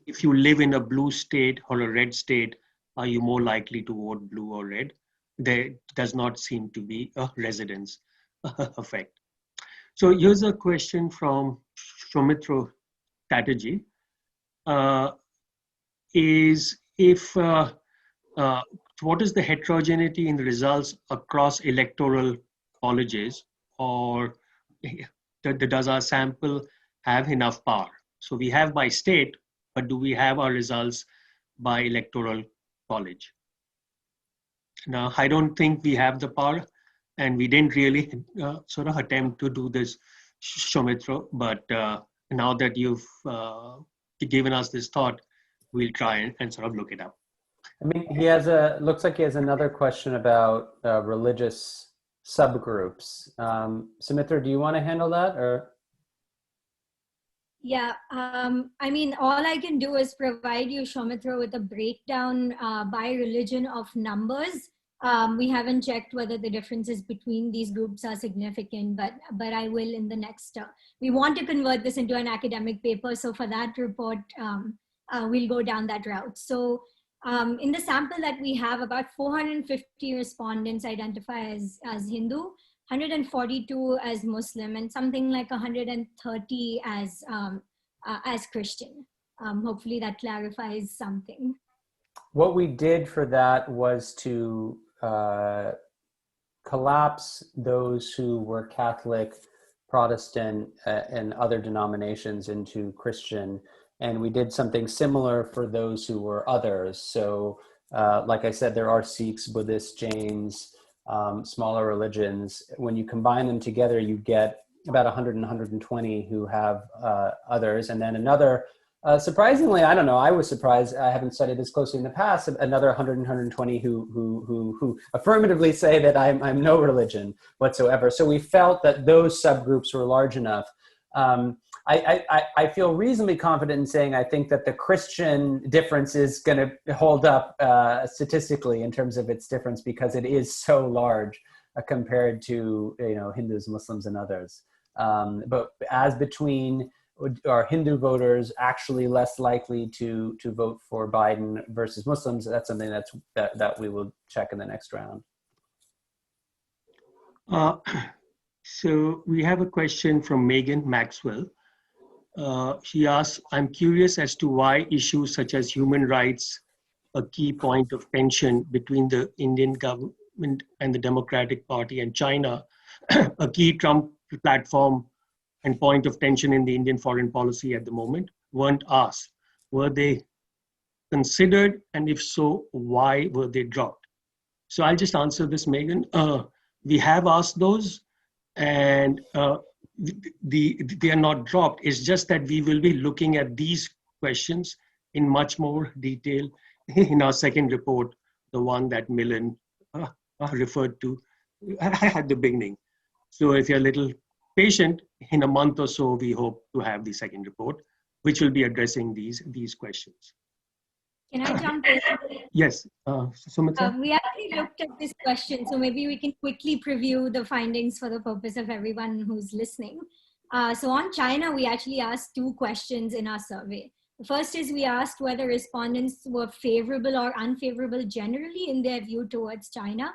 if you live in a blue state or a red state, are you more likely to vote blue or red? There does not seem to be a residence effect. So here's a question from Sumitra Chatterjee. What is the heterogeneity in the results across electoral colleges, or does our sample have enough power? So we have by state, but do we have our results by electoral college? Now, I don't think we have the power, and we didn't really sort of attempt to do this, Sumitra, but now that you've given us this thought, we'll try and sort of look it up. I mean, looks like he has another question about religious subgroups. Sumitra, do you want to handle that, or? Yeah, I mean, all I can do is provide you, Sumitra, with a breakdown by religion of numbers. We haven't checked whether the differences between these groups are significant, but I will in the next. We want to convert this into an academic paper, so for that report, we'll go down that route. So in the sample that we have, about 450 respondents identify as Hindu, 142 as Muslim, and something like 130 as Christian. Hopefully that clarifies something. What we did for that was to collapse those who were Catholic, Protestant, and other denominations into Christian. And we did something similar for those who were others. So like I said, there are Sikhs, Buddhists, Jains, smaller religions. When you combine them together, you get about 100 and 120 who have others. And then another, surprisingly, I don't know, I was surprised, I haven't studied this closely in the past, another 100 and 120 who affirmatively say that I'm no religion whatsoever. So we felt that those subgroups were large enough. I feel reasonably confident in saying I think that the Christian difference is going to hold up statistically in terms of its difference, because it is so large compared to Hindus, Muslims, and others. But as between are Hindu voters actually less likely to vote for Biden versus Muslims, that's something that we will check in the next round. So we have a question from Megan Maxwell. He asks, I'm curious as to why issues such as human rights, a key point of tension between the Indian government and the Democratic Party and China, a key Trump platform and point of tension in the Indian foreign policy at the moment, weren't asked. Were they considered? And if so, why were they dropped? So I'll just answer this, Megan. We have asked those, and they are not dropped. It's just that we will be looking at these questions in much more detail in our second report, the one that Milan referred to at the beginning. So if you're a little patient, in a month or so, we hope to have the second report, which will be addressing these questions. Can I jump in? Yes, Sumitra? We actually looked at this question, so maybe we can quickly preview the findings for the purpose of everyone who's listening. So on China, we actually asked two questions in our survey. The first is we asked whether respondents were favorable or unfavorable generally in their view towards China.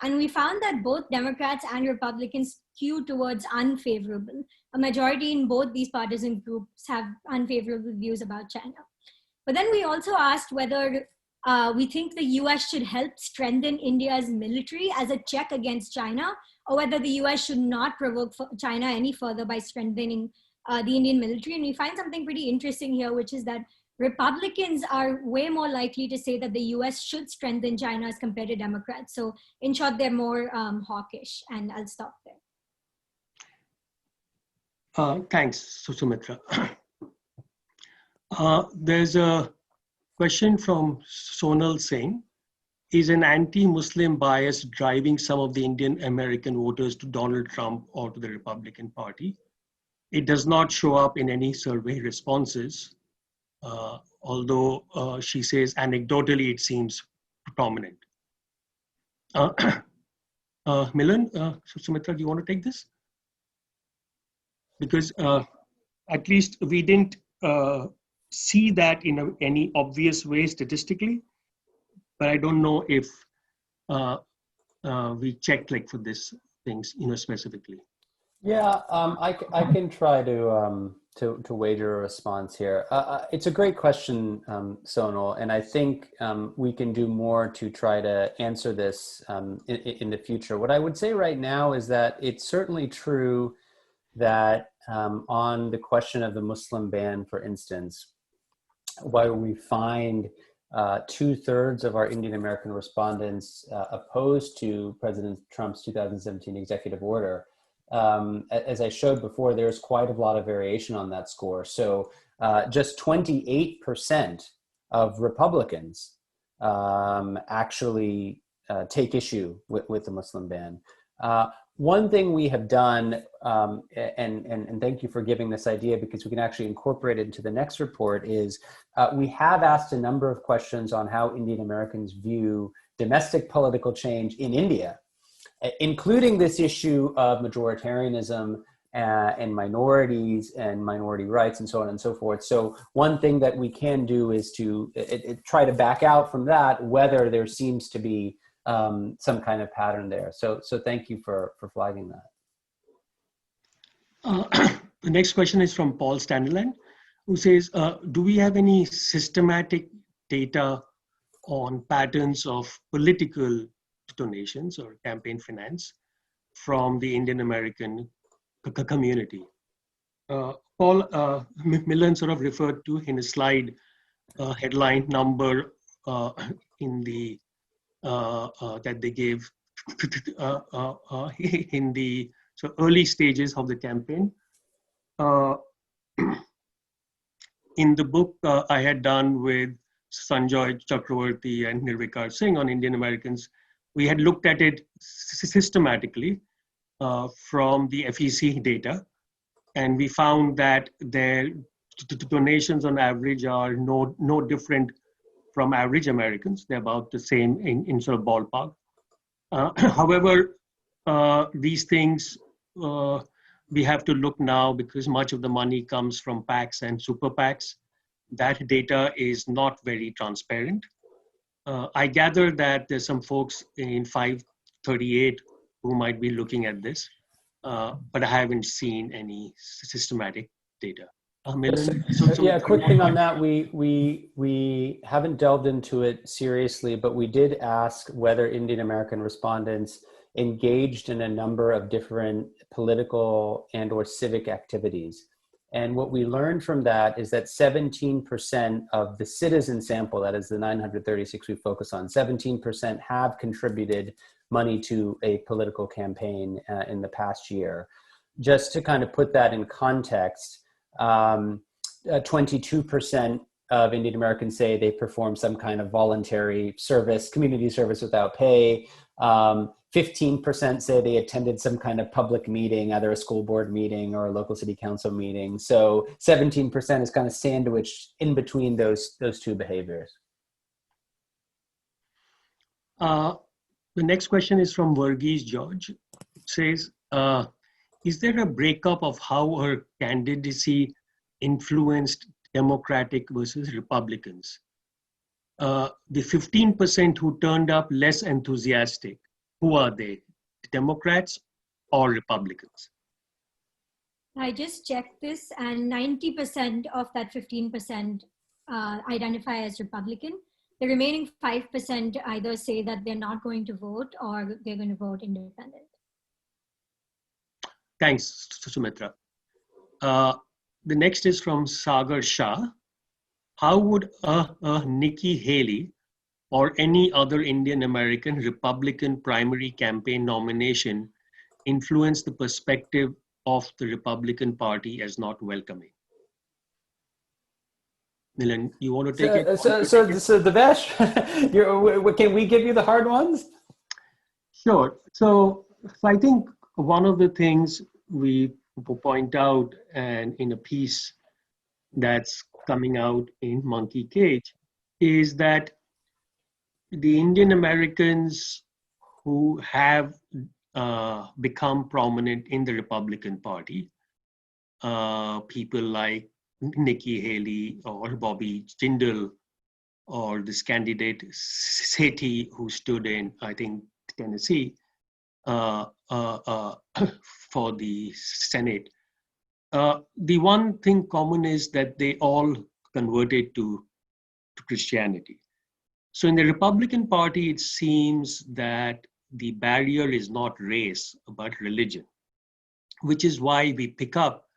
And we found that both Democrats and Republicans skew towards unfavorable. A majority in both these partisan groups have unfavorable views about China. But then we also asked whether we think the US should help strengthen India's military as a check against China, or whether the US should not provoke China any further by strengthening the Indian military. And we find something pretty interesting here, which is that Republicans are way more likely to say that the US should strengthen China as compared to Democrats. So in short, they're more hawkish, and I'll stop there. Thanks, Sumitra. There's a question from Sonal Singh. Is an anti-Muslim bias driving some of the Indian American voters to Donald Trump or to the Republican Party? It does not show up in any survey responses, although she says anecdotally it seems prominent. Milan, Sumitra, do you want to take this? Because at least we didn't see that in any obvious way statistically, but I don't know if we checked like for this things, specifically. Yeah, I can try to wager a response here. It's a great question, Sonal, and I think we can do more to try to answer this in the future. What I would say right now is that it's certainly true that on the question of the Muslim ban, for instance, while we find 2/3 of our Indian American respondents opposed to President Trump's 2017 executive order, as I showed before, there's quite a lot of variation on that score. So just 28% of Republicans actually take issue with the Muslim ban. One thing we have done, and thank you for giving this idea because we can actually incorporate it into the next report, is we have asked a number of questions on how Indian Americans view domestic political change in India, including this issue of majoritarianism and minorities and minority rights and so on and so forth. So one thing that we can do is to try to back out from that, whether there seems to be some kind of pattern there. So thank you for flagging that. The next question is from Paul Standerland, who says, do we have any systematic data on patterns of political donations or campaign finance from the Indian American community? Paul, Milan sort of referred to in a slide headline number in the that they gave in the early stages of the campaign. In the book I had done with Sanjoy Chakravarti and Nirvikar Singh on Indian Americans, we had looked at it systematically from the FEC data, and we found that their donations on average are no different from average Americans. They're about the same in sort of ballpark. However, these things we have to look now because much of the money comes from PACs and super PACs. That data is not very transparent. I gather that there's some folks in 538 who might be looking at this, but I haven't seen any systematic data. Milan? Yeah, quick thing on that. We haven't delved into it seriously, but we did ask whether Indian American respondents engaged in a number of different political and or civic activities. And what we learned from that is that 17% of the citizen sample, that is the 936 we focus on, 17% have contributed money to a political campaign in the past year. Just to kind of put that in context, 22% of Indian Americans say they perform some kind of voluntary service, community service without pay. 15% say they attended some kind of public meeting, either a school board meeting or a local city council meeting. So 17% is kind of sandwiched in between those two behaviors. The next question is from Varghese George. It says, is there a breakup of how her candidacy influenced Democratic versus Republicans? The 15% who turned up less enthusiastic, who are they? Democrats or Republicans? I just checked this, and 90% of that 15% identify as Republican. The remaining 5% either say that they're not going to vote or they're going to vote independent. Thanks, Sumitra. The next is from Sagar Shah. How would Nikki Haley or any other Indian American Republican primary campaign nomination influence the perspective of the Republican Party as not welcoming? Milan, you want to take it? So the best, can we give you the hard ones? Sure. So I think one of the things we point out, and in a piece that's coming out in Monkey Cage, is that the Indian Americans who have become prominent in the Republican Party, people like Nikki Haley or Bobby Jindal, or this candidate Sethi, who stood in, I think, Tennessee for the Senate. The one thing common is that they all converted to Christianity. So in the Republican Party, it seems that the barrier is not race, but religion, which is why we pick up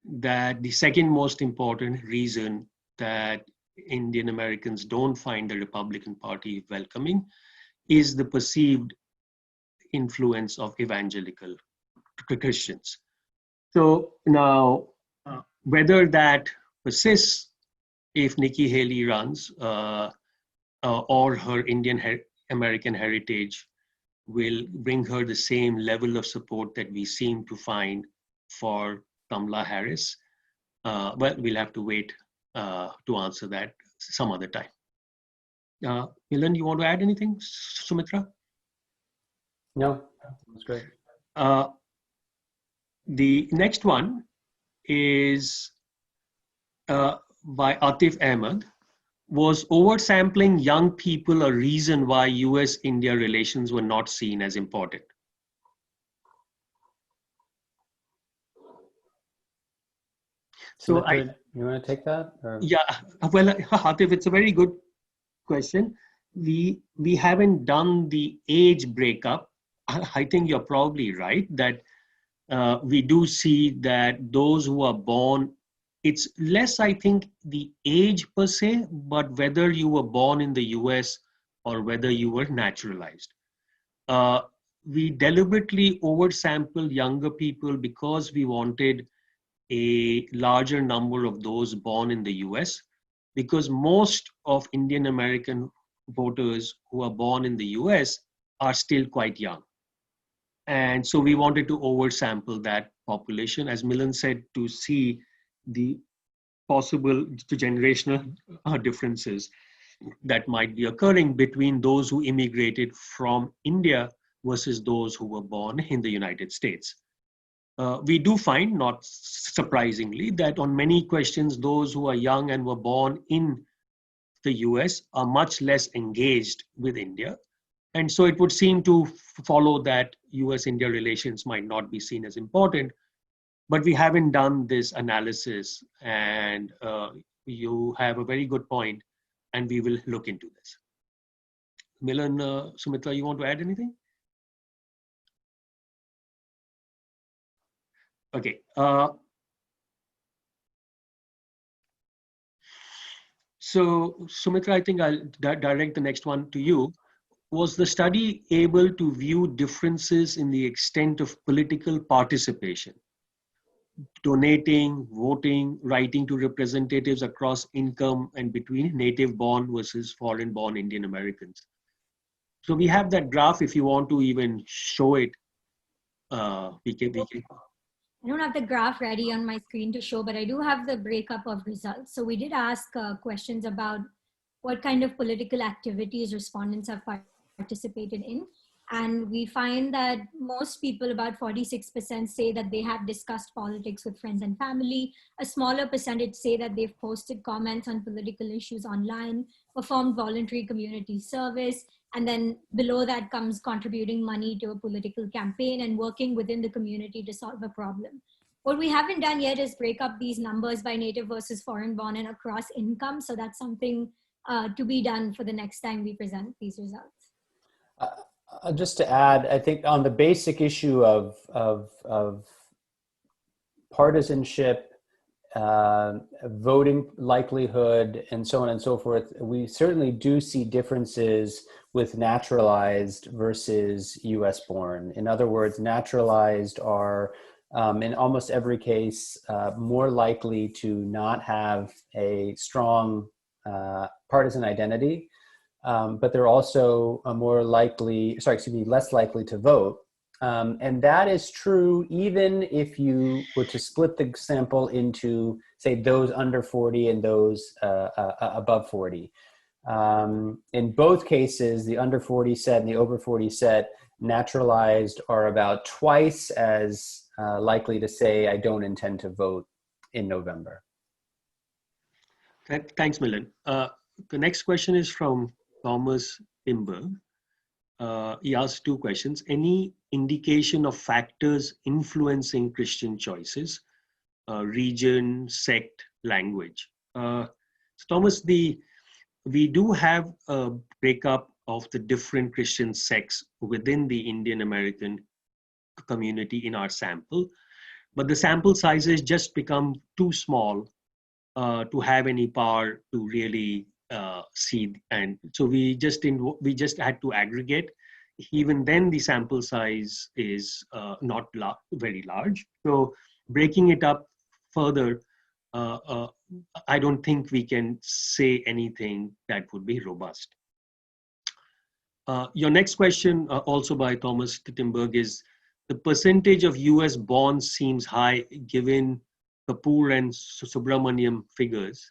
that the second most important reason that Indian Americans don't find the Republican Party welcoming is the perceived influence of evangelical Christians. So now, whether that persists if Nikki Haley runs or her Indian American heritage will bring her the same level of support that we seem to find for Kamala Harris, well, we'll have to wait to answer that some other time. Milan, you want to add anything? Sumitra? No, that's great. The next one is by Atif Ahmed. Was oversampling young people a reason why U.S.-India relations were not seen as important? So you want to take that? Or? Yeah, well, Atif, it's a very good question. We haven't done the age breakup. I think you're probably right that we do see that those who are born, it's less, I think, the age per se, but whether you were born in the US or whether you were naturalized. We deliberately oversampled younger people because we wanted a larger number of those born in the US, because most of Indian American voters who are born in the US are still quite young. And so we wanted to oversample that population, as Milan said, to see the possible generational differences that might be occurring between those who immigrated from India versus those who were born in the United States. We do find, not surprisingly, that on many questions, those who are young and were born in the US are much less engaged with India. And so it would seem to follow that US-India relations might not be seen as important. But we haven't done this analysis, and you have a very good point, and we will look into this. Milan, Sumitra, you want to add anything? Okay. So, Sumitra, I think I'll direct the next one to you. Was the study able to view differences in the extent of political participation, donating, voting, writing to representatives across income and between native-born versus foreign-born Indian Americans? So we have that graph. If you want to even show it, we can. I don't have the graph ready on my screen to show, but I do have the breakup of results. So we did ask questions about what kind of political activities respondents have participated in. And we find that most people, about 46%, say that they have discussed politics with friends and family. A smaller percentage say that they've posted comments on political issues online, performed voluntary community service, and then below that comes contributing money to a political campaign and working within the community to solve a problem. What we haven't done yet is break up these numbers by native versus foreign born and across income. So that's something to be done for the next time we present these results. Just to add, I think on the basic issue of partisanship, voting likelihood, and so on and so forth, we certainly do see differences with naturalized versus US born. In other words, naturalized are in almost every case more likely to not have a strong partisan identity, but they're also more likely, less likely to vote. And that is true even if you were to split the sample into, say, those under 40 and those above 40. In both cases, the under 40 set and the over 40 set, naturalized are about twice as likely to say, I don't intend to vote in November. Thanks, Milan. The next question is from Thomas Timberg. He asked two questions. Any indication of factors influencing Christian choices, region, sect, language? So Thomas, we do have a breakup of the different Christian sects within the Indian American community in our sample, but the sample sizes just become too small to have any power to really see, and so we just had to aggregate. Even then, the sample size is not very large. So breaking it up further, I don't think we can say anything that would be robust. Your next question, also by Thomas Timberg, is the percentage of US bonds seems high given Kapoor and Subramaniam figures.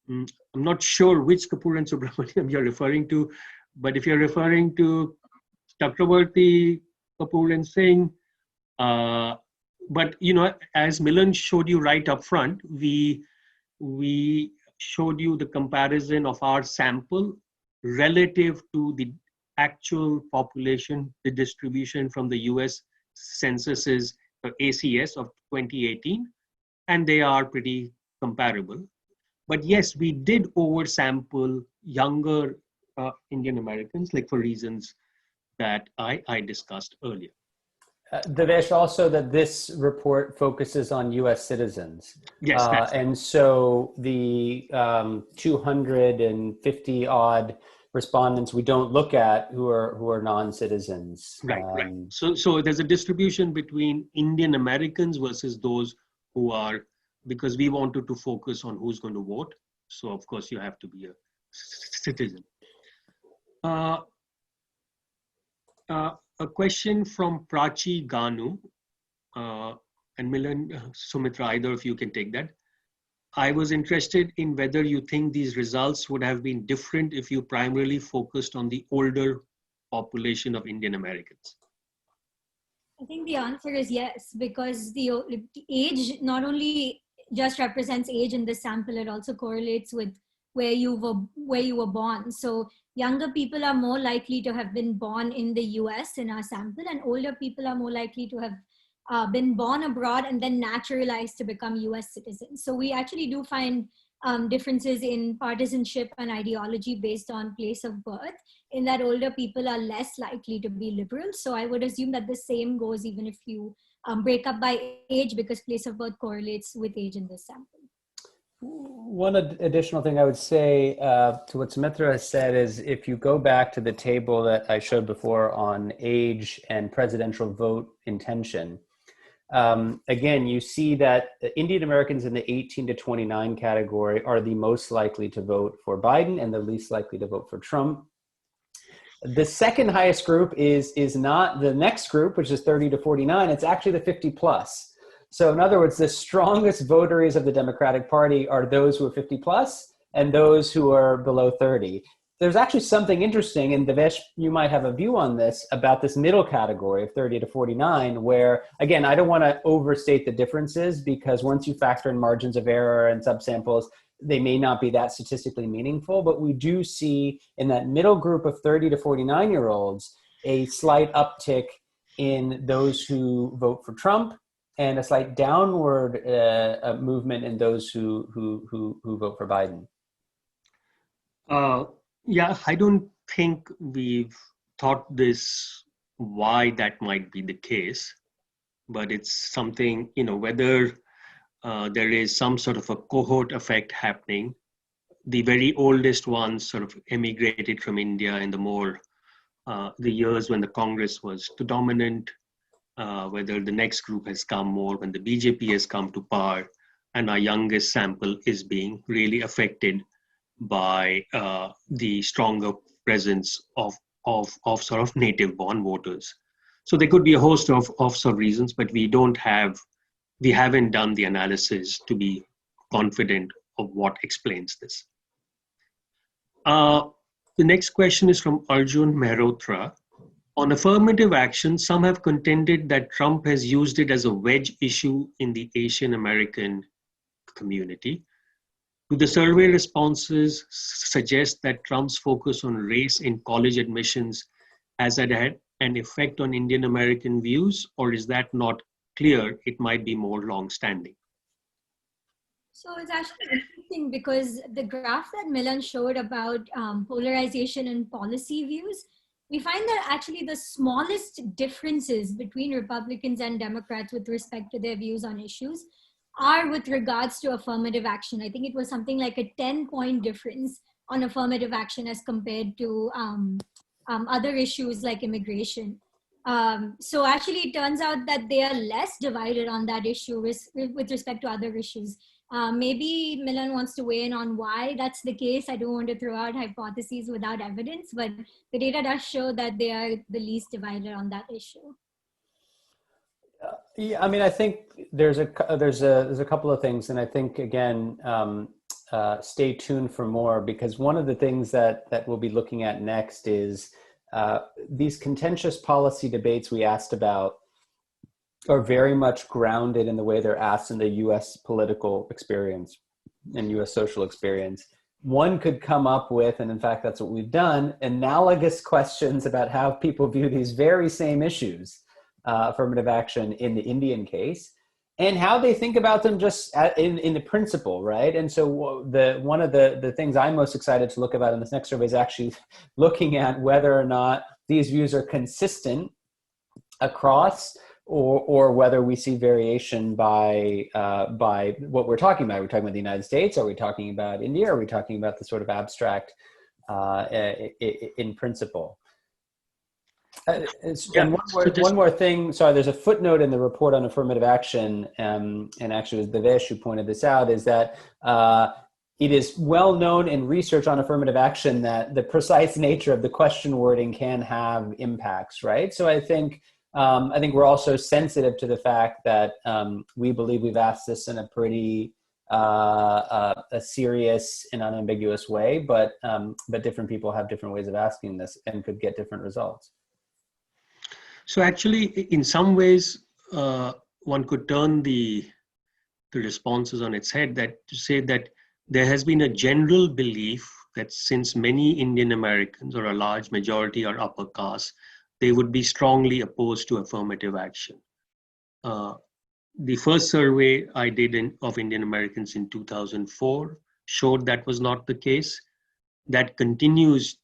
I'm not sure which Kapoor and Subramaniam you're referring to, but if you're referring to Chakravarti, Kapoor and Singh, but you know, as Milan showed you right up front, we showed you the comparison of our sample relative to the actual population, the distribution from the US censuses, ACS of 2018, and they are pretty comparable. But yes, we did oversample younger Indian Americans, like for reasons that I discussed earlier. Devesh, also that this report focuses on US citizens. Yes. And so the 250 odd respondents we don't look at who are non-citizens. Right. So there's a distribution between Indian Americans versus those who are, because we wanted to focus on who's going to vote. So of course you have to be a citizen. A question from Prachi Ganu, and Milan, Sumitra, either of you can take that. I was interested in whether you think these results would have been different if you primarily focused on the older population of Indian Americans. I think the answer is yes, because the age not only just represents age in this sample, it also correlates with where you were born. So younger people are more likely to have been born in the US in our sample, and older people are more likely to have been born abroad and then naturalized to become US citizens. So we actually do find differences in partisanship and ideology based on place of birth, in that older people are less likely to be liberal. So I would assume that the same goes even if you break up by age, because place of birth correlates with age in this sample. One additional thing I would say to what Sumitra has said is, if you go back to the table that I showed before on age and presidential vote intention, again, you see that Indian Americans in the 18 to 29 category are the most likely to vote for Biden and the least likely to vote for Trump. The second highest group is not the next group, which is 30 to 49. It's actually the 50 plus. So in other words, the strongest votaries of the Democratic Party are those who are 50 plus and those who are below 30. There's actually something interesting, and Devesh, you might have a view on this, about this middle category of 30 to 49, where, again, I don't want to overstate the differences, because once you factor in margins of error and subsamples, they may not be that statistically meaningful, but we do see in that middle group of 30 to 49-year-olds a slight uptick in those who vote for Trump, and a slight downward movement in those who vote for Biden. Yeah, I don't think we've thought this, why that might be the case, but it's something, whether there is some sort of a cohort effect happening. The very oldest ones sort of emigrated from India in the years when the Congress was too dominant, whether the next group has come more when the BJP has come to power, and our youngest sample is being really affected by the stronger presence of sort of native born voters. So there could be a host of sort of reasons, but we haven't done the analysis to be confident of what explains this. The next question is from Arjun Mehrotra. On affirmative action, some have contended that Trump has used it as a wedge issue in the Asian American community. Do the survey responses suggest that Trump's focus on race in college admissions has had an effect on Indian American views, or is that not clear? It might be more long-standing. So it's actually interesting, because the graph that Milan showed about polarization and policy views, we find that actually the smallest differences between Republicans and Democrats with respect to their views on issues are with regards to affirmative action. I think it was something like a 10-point difference on affirmative action as compared to other issues like immigration. So actually it turns out that they are less divided on that issue with respect to other issues. Maybe Milan wants to weigh in on why that's the case. I don't want to throw out hypotheses without evidence, but the data does show that they are the least divided on that issue. Yeah, I mean, I think there's a couple of things, and I think, again, stay tuned for more, because one of the things that we'll be looking at next is these contentious policy debates we asked about are very much grounded in the way they're asked in the U.S. political experience and U.S. social experience. One could come up with, and in fact, that's what we've done, analogous questions about how people view these very same issues, affirmative action in the Indian case, and how they think about them just in the principle, right? And so one of the things I'm most excited to look about in this next survey is actually looking at whether or not these views are consistent across, or whether we see variation by what we're talking about. Are we talking about the United States? Are we talking about India? Are we talking about the sort of abstract in principle? And one more thing, sorry, there's a footnote in the report on affirmative action, and actually it was Devesh who pointed this out, is that it is well known in research on affirmative action that the precise nature of the question wording can have impacts, right? So I think we're also sensitive to the fact that we believe we've asked this in a pretty a serious and unambiguous way, but different people have different ways of asking this and could get different results. So actually, in some ways, one could turn the responses on its head, that to say that there has been a general belief that since many Indian Americans, or a large majority, are upper caste, they would be strongly opposed to affirmative action. The first survey I did of Indian Americans in 2004 showed that was not the case. That continues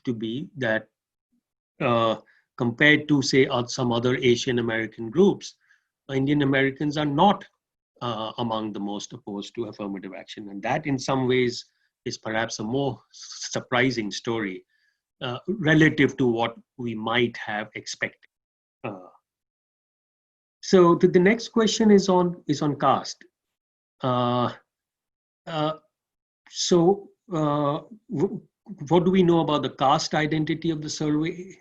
to be that compared to, say, some other Asian American groups, Indian Americans are not among the most opposed to affirmative action. And that in some ways is perhaps a more surprising story relative to what we might have expected. So the next question is on caste. What do we know about the caste identity of the survey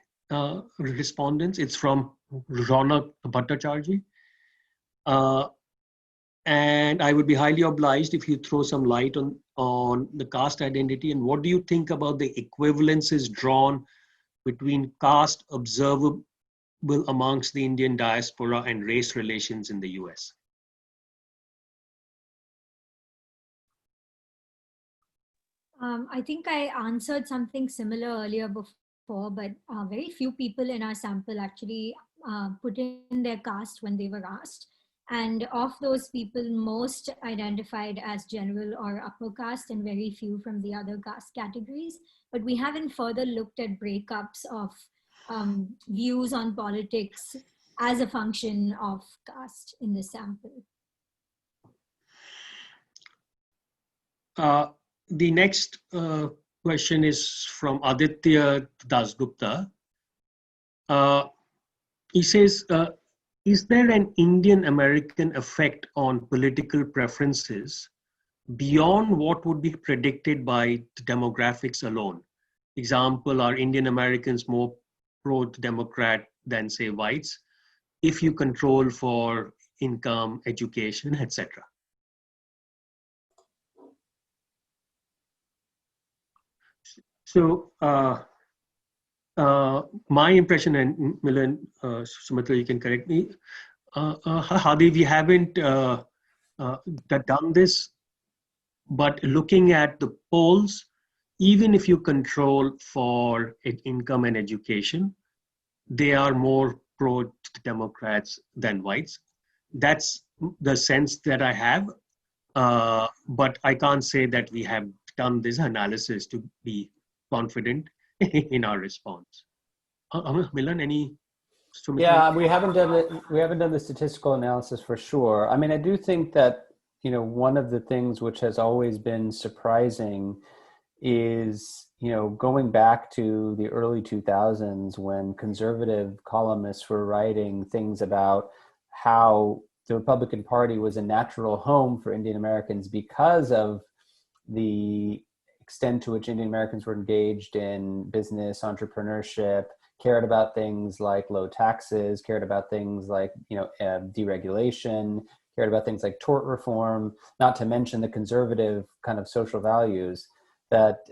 respondents? It's from Ronak Bhattacharjee. And I would be highly obliged if you throw some light on the caste identity, and what do you think about the equivalences drawn between caste observable amongst the Indian diaspora and race relations in the US? I think I answered something similar earlier before, but very few people in our sample actually put in their caste when they were asked. And of those people, most identified as general or upper caste and very few from the other caste categories. But we haven't further looked at breakups of views on politics as a function of caste in the sample. The next question is from Aditya Dasgupta. He says, is there an Indian American effect on political preferences beyond what would be predicted by demographics alone? Example, are Indian Americans more pro-Democrat than, say, whites, if you control for income, education, etc.? So my impression, and Milan, Sumitra, you can correct me, Hadi, we haven't done this, but looking at the polls, even if you control for income and education, they are more pro-Democrats than whites. That's the sense that I have, but I can't say that we have done this analysis to be confident in our response. Milan, any? Yeah, we haven't done the statistical analysis for sure. I mean, I do think that, you know, one of the things which has always been surprising is, you know, going back to the early 2000s when conservative columnists were writing things about how the Republican Party was a natural home for Indian Americans because of the extent to which Indian Americans were engaged in business, entrepreneurship, cared about things like low taxes, cared about things like, you know, deregulation, cared about things like tort reform, not to mention the conservative kind of social values, that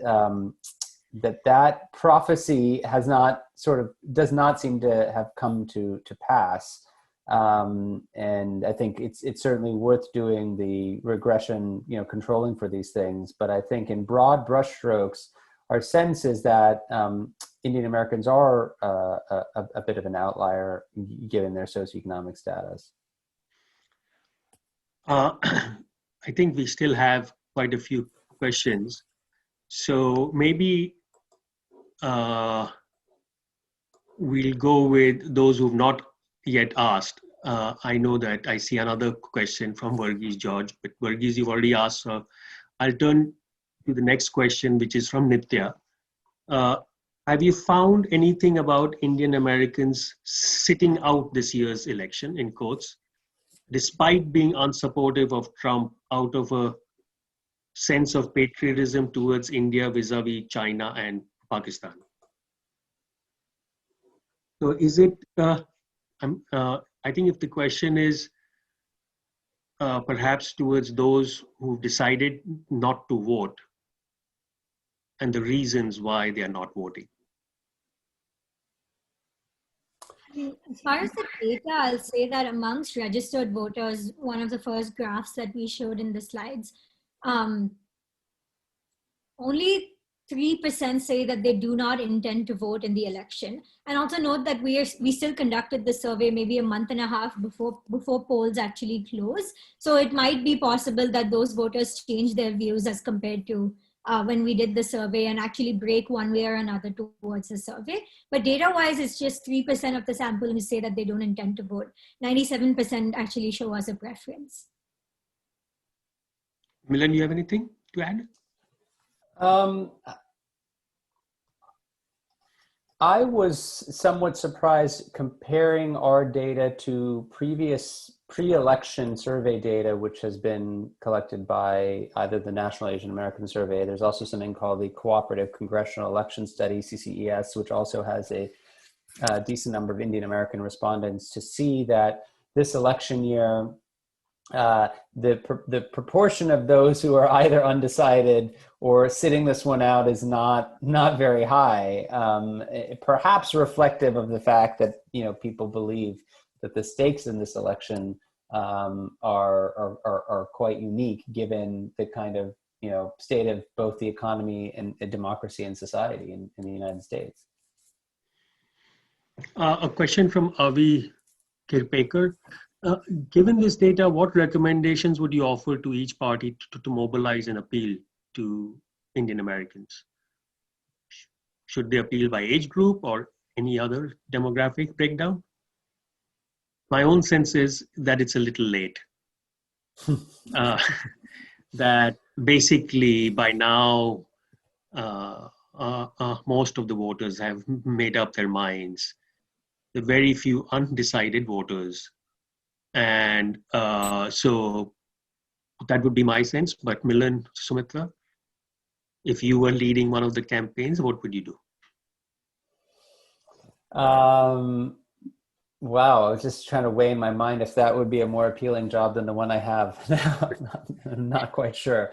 that prophecy has not does not seem to have come to pass. And I think it's certainly worth doing the regression, you know, controlling for these things. But I think in broad brushstrokes, our sense is that Indian Americans are a bit of an outlier given their socioeconomic status. I think we still have quite a few questions. So maybe we'll go with those who've not yet asked. I know that I see another question from Varghese George, but Varghese, you've already asked. So I'll turn to the next question, which is from Nitya. Have you found anything about Indian Americans sitting out this year's election, in quotes, despite being unsupportive of Trump out of a sense of patriotism towards India vis-a-vis China and Pakistan? So is it, I think if the question is perhaps towards those who decided not to vote and the reasons why they are not voting. As far as the data, I'll say that amongst registered voters, one of the first graphs that we showed in the slides, only 3% say that they do not intend to vote in the election. And also note that we still conducted the survey maybe a month and a half before polls actually close. So it might be possible that those voters change their views as compared to when we did the survey and actually break one way or another towards the survey. But data-wise, it's just 3% of the sample who say that they don't intend to vote. 97% actually show us a preference. Milan, you have anything to add? I was somewhat surprised comparing our data to previous pre-election survey data, which has been collected by either the National Asian American Survey. There's also something called the Cooperative Congressional Election Study, CCES, which also has a decent number of Indian American respondents, to see that this election year, the proportion of those who are either undecided or sitting this one out is not very high, perhaps reflective of the fact that people believe that the stakes in this election are quite unique, given the kind of state of both the economy and democracy and society in the United States. A question from Avi Kirpekar. Given this data, what recommendations would you offer to each party to mobilize and appeal to Indian Americans? Should they appeal by age group or any other demographic breakdown? My own sense is that it's a little late. That basically by now, most of the voters have made up their minds. The very few undecided voters. And so that would be my sense. But Milan, Sumitra, if you were leading one of the campaigns, what would you do? Wow, I was just trying to weigh in my mind if that would be a more appealing job than the one I have now. I'm not quite sure.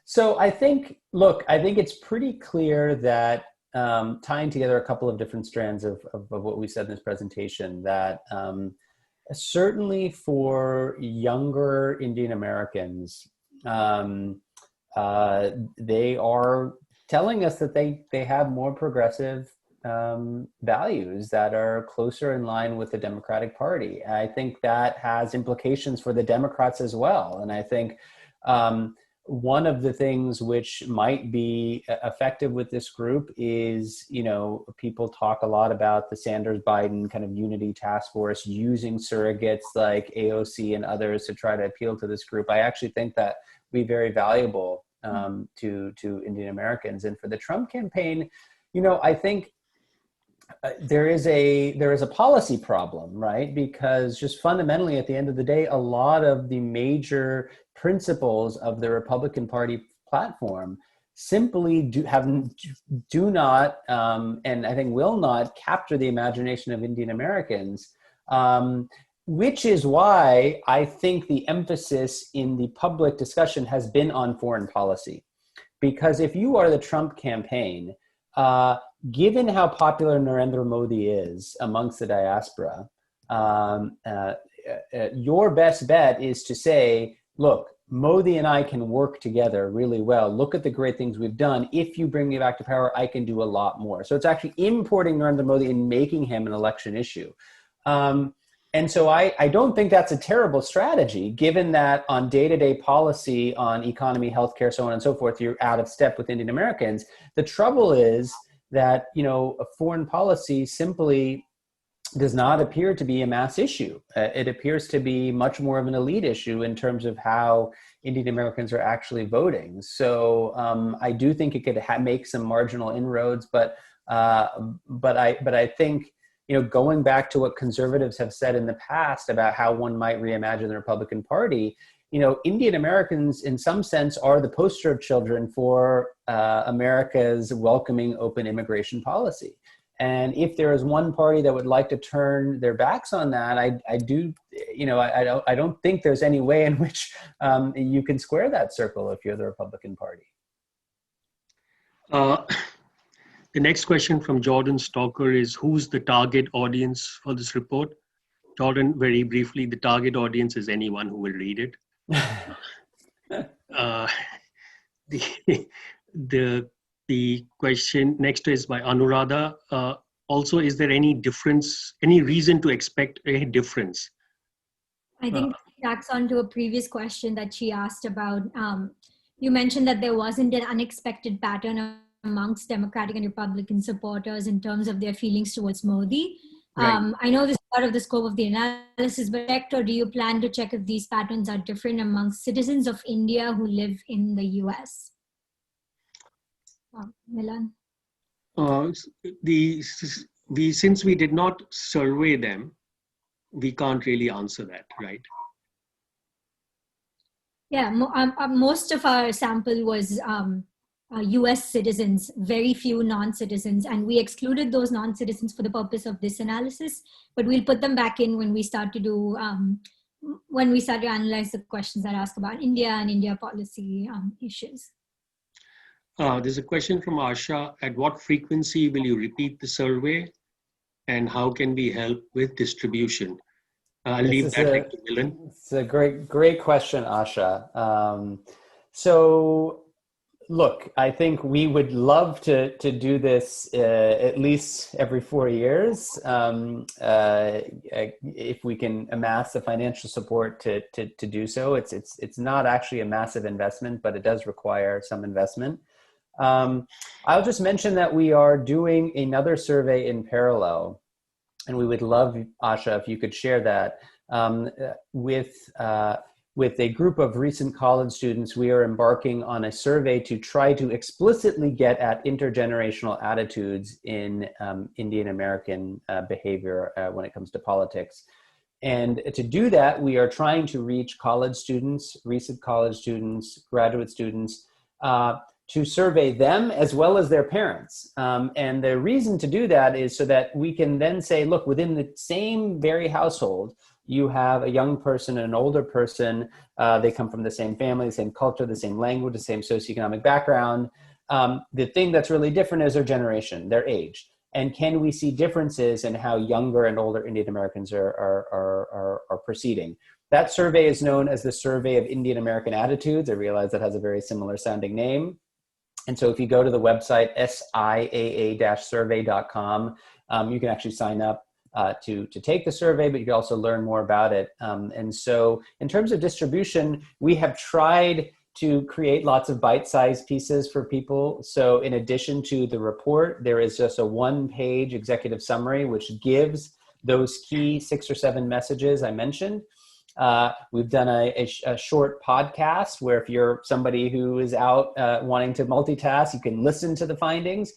So I think it's pretty clear that tying together a couple of different strands of what we said in this presentation, that certainly for younger Indian Americans, they are telling us that they have more progressive values that are closer in line with the Democratic Party. I think that has implications for the Democrats as well. And I think one of the things which might be effective with this group is, people talk a lot about the Sanders-Biden kind of unity task force using surrogates like AOC and others to try to appeal to this group. I actually think that would be very valuable to Indian Americans. And for the Trump campaign, I think there is a policy problem, right? Because just fundamentally, at the end of the day, a lot of the major principles of the Republican Party platform simply do not, and I think will not, capture the imagination of Indian Americans, which is why I think the emphasis in the public discussion has been on foreign policy. Because if you are the Trump campaign, given how popular Narendra Modi is amongst the diaspora, your best bet is to say, look, Modi and I can work together really well. Look at the great things we've done. If you bring me back to power, I can do a lot more. So it's actually importing Narendra Modi and making him an election issue. And so I don't think that's a terrible strategy, given that on day-to-day policy, on economy, healthcare, so on and so forth, you're out of step with Indian Americans. The trouble is that, a foreign policy simply does not appear to be a mass issue. It appears to be much more of an elite issue in terms of how Indian Americans are actually voting. So I do think it could make some marginal inroads, but I think, going back to what conservatives have said in the past about how one might reimagine the Republican Party, Indian Americans in some sense are the poster children for America's welcoming open immigration policy. And if there is one party that would like to turn their backs on that, I don't think there's any way in which you can square that circle if you're the Republican Party. The next question from Jordan Stalker is, who's the target audience for this report? Jordan, very briefly, the target audience is anyone who will read it. the question next is by Anuradha. Also, is there any difference, any reason to expect a difference? I think it tacks on to a previous question that she asked about. You mentioned that there wasn't an unexpected pattern amongst Democratic and Republican supporters in terms of their feelings towards Modi. Right. I know this is part of the scope of the analysis, but or do you plan to check if these patterns are different amongst citizens of India who live in the US? Milan? Since we did not survey them, we can't really answer that, right? Yeah, most of our sample was US citizens, very few non-citizens, and we excluded those non-citizens for the purpose of this analysis, but we'll put them back in when we start to do, when we start to analyze the questions that ask about India and India policy issues. There's a question from Asha. At what frequency will you repeat the survey, and how can we help with distribution? I'll leave that to Milan. It's a great question, Asha. So, look, I think we would love to do this at least every 4 years, if we can amass the financial support to do so. It's not actually a massive investment, but it does require some investment. I'll just mention that we are doing another survey in parallel, and we would love, Asha, if you could share that. With a group of recent college students, we are embarking on a survey to try to explicitly get at intergenerational attitudes in Indian American behavior when it comes to politics. And to do that, we are trying to reach college students, recent college students, graduate students, to survey them as well as their parents. And the reason to do that is so that we can then say, look, within the same very household, you have a young person and an older person. They come from the same family, the same culture, the same language, the same socioeconomic background. The thing that's really different is their generation, their age. And can we see differences in how younger and older Indian Americans are proceeding? That survey is known as the Survey of Indian American Attitudes. I realize that has a very similar sounding name. And so if you go to the website, siaa-survey.com, you can actually sign up to take the survey, but you can also learn more about it. And so in terms of distribution, we have tried to create lots of bite-sized pieces for people. So in addition to the report, there is just a one-page executive summary, which gives those key 6 or 7 messages I mentioned. We've done a short podcast where if you're somebody who is out wanting to multitask, you can listen to the findings.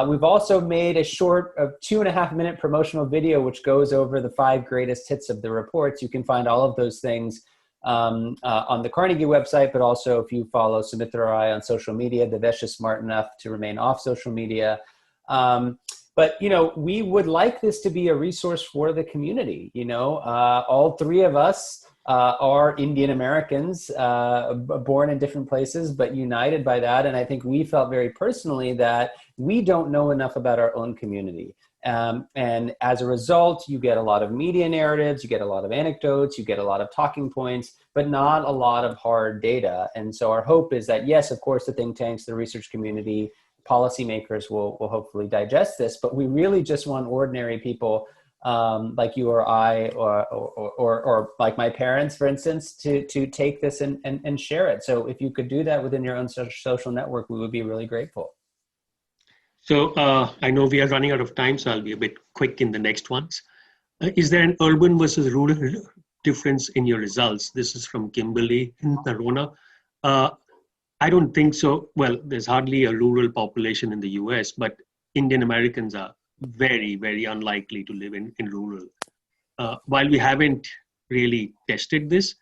We've also made a short 2.5-minute promotional video, which goes over the 5 greatest hits of the reports. You can find all of those things on the Carnegie website, but also if you follow Sumitra or I on social media, Devesh is smart enough to remain off social media. But, you know, we would like this to be a resource for the community. You know, all 3 of us are Indian Americans, born in different places, but united by that. And I think we felt very personally that we don't know enough about our own community. And as a result, you get a lot of media narratives, you get a lot of anecdotes, you get a lot of talking points, but not a lot of hard data. And so our hope is that, yes, of course, the think tanks, the research community, policymakers will hopefully digest this, but we really just want ordinary people like you or I, or like my parents, for instance, to take this and share it. So if you could do that within your own social network, we would be really grateful. So I know we are running out of time, so I'll be a bit quick in the next ones. Is there an urban versus rural difference in your results? This is from Kimberly in Narona. I don't think so. Well, there's hardly a rural population in the US, but Indian Americans are very, very unlikely to live in rural. While we haven't really tested this,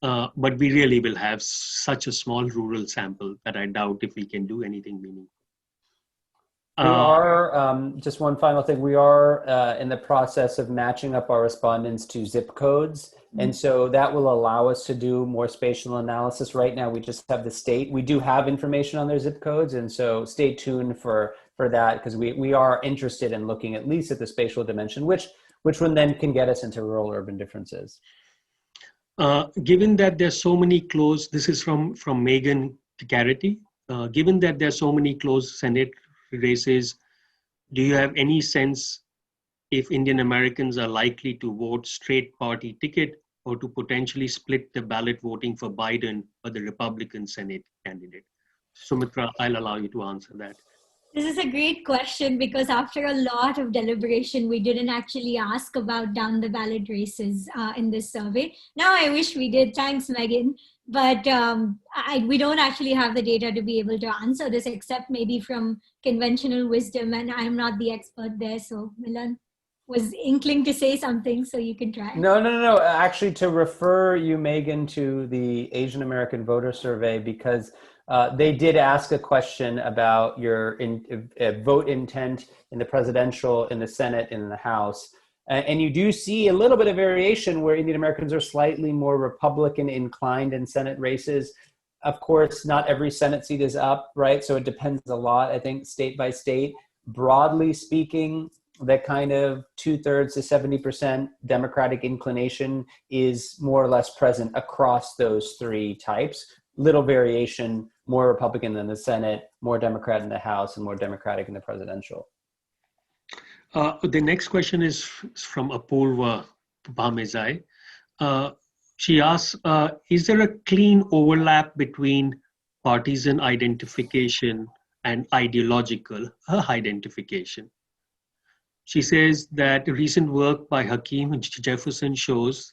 but we really will have such a small rural sample that I doubt if we can do anything meaningful. We are, just one final thing, we are in the process of matching up our respondents to zip codes. And so that will allow us to do more spatial analysis. Right now, we just have the state. We do have information on their zip codes. And so stay tuned for that, because we are interested in looking at least at the spatial dimension, which one then can get us into rural urban differences. Given that there's so many this is from Megan Garrity. given that there are so many close Senate races, do you have any sense if Indian Americans are likely to vote straight party ticket or to potentially split the ballot voting for Biden or the Republican Senate candidate? Sumitra, I'll allow you to answer that. This is a great question because after a lot of deliberation, we didn't actually ask about down the ballot races in this survey. Now I wish we did. Thanks, Megan. But we don't actually have the data to be able to answer this except maybe from conventional wisdom. And I'm not the expert there. So Milan was inkling to say something, so you can try. No. Actually, to refer you, Megan, to the Asian American voter survey, because they did ask a question about your vote intent in the presidential, in the Senate, and in the House. And you do see a little bit of variation where Indian Americans are slightly more Republican inclined in Senate races. Of course, not every Senate seat is up, right? So it depends a lot, I think, state by state. Broadly speaking, that kind of 2/3 to 70% Democratic inclination is more or less present across those three types. Little variation, more Republican in the Senate, more Democrat in the House, and more Democratic in the presidential. The next question is from Apurva Bhamezai. She asks, is there a clean overlap between partisan identification and ideological identification? She says that recent work by Hakeem Jefferson shows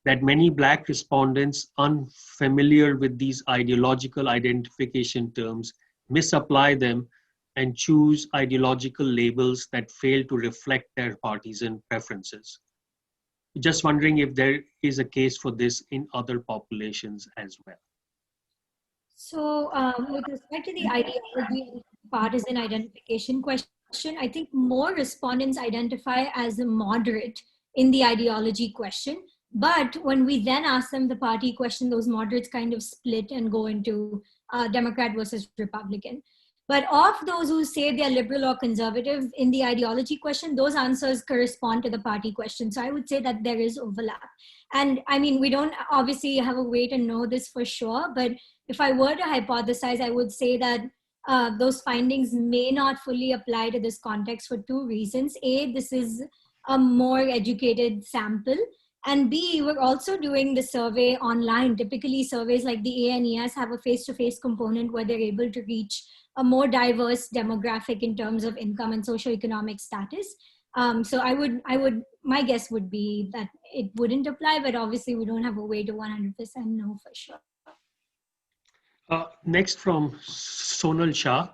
that many Black respondents unfamiliar with these ideological identification terms misapply them and choose ideological labels that fail to reflect their partisan preferences. Just wondering if there is a case for this in other populations as well. So with respect to the ideology and partisan identification question, I think more respondents identify as a moderate in the ideology question. But when we then ask them the party question, those moderates kind of split and go into Democrat versus Republican. But of those who say they're liberal or conservative in the ideology question, those answers correspond to the party question. So I would say that there is overlap. And I mean, we don't obviously have a way to know this for sure, but if I were to hypothesize, I would say that those findings may not fully apply to this context for two reasons. A, this is a more educated sample. And B, we're also doing the survey online. Typically, surveys like the IAAS have a face-to-face component where they're able to reach a more diverse demographic in terms of income and socioeconomic status. So my guess would be that it wouldn't apply, but obviously we don't have a way to 100% know for sure. Next from Sonal Shah,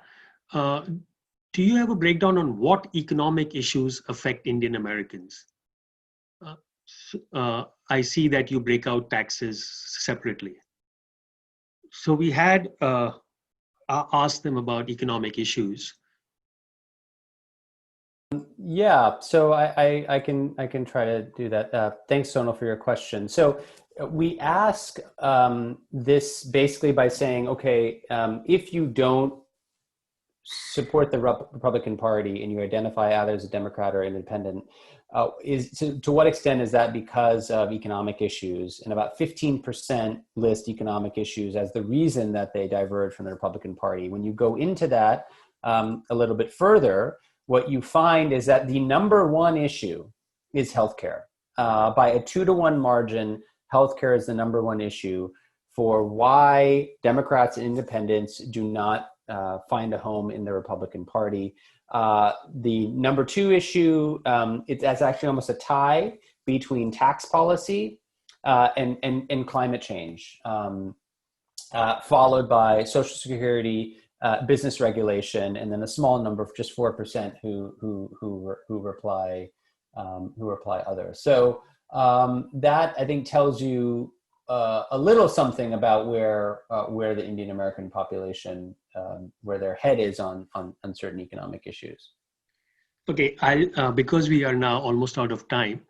do you have a breakdown on what economic issues affect Indian Americans? I see that you break out taxes separately. So we had asked them about economic issues. Yeah, so I can try to do that. Thanks, Sonal, for your question. So we ask this basically by saying, okay, if you don't support the Republican Party and you identify either as a Democrat or independent, to what extent is that because of economic issues? And about 15% list economic issues as the reason that they diverge from the Republican Party. When you go into that a little bit further, what you find is that the number one issue is healthcare. By a 2-to-1 margin, healthcare is the number one issue for why Democrats and independents do not find a home in the Republican Party. The number two issue, that's actually almost a tie between tax policy and climate change, followed by Social Security, business regulation, and then a small number, just 4%, who reply other. So that I think tells you a little something about where the Indian American population, where their head is on certain economic issues. Okay, because we are now almost out of time,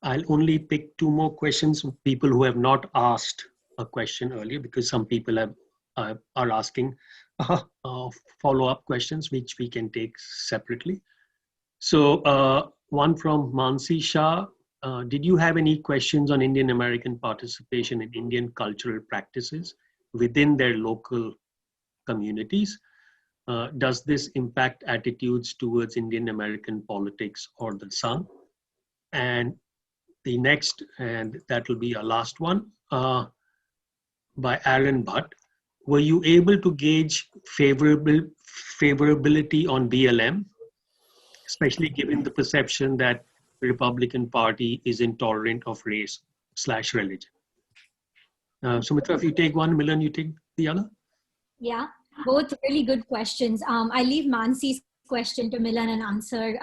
I'll only pick 2 more questions of people who have not asked a question earlier, because some people are asking follow-up questions, which we can take separately. So one from Mansi Shah. Did you have any questions on Indian American participation in Indian cultural practices within their local communities. Does this impact attitudes towards Indian American politics or the Sangh? And the next, and that will be our last one, by Aaron Butt. Were you able to gauge favorability on BLM, especially given the perception that the Republican Party is intolerant of race/religion? Sumitra, if you take one, Milan, you take the other? Yeah, both really good questions. I leave Mansi's question to Milan and answer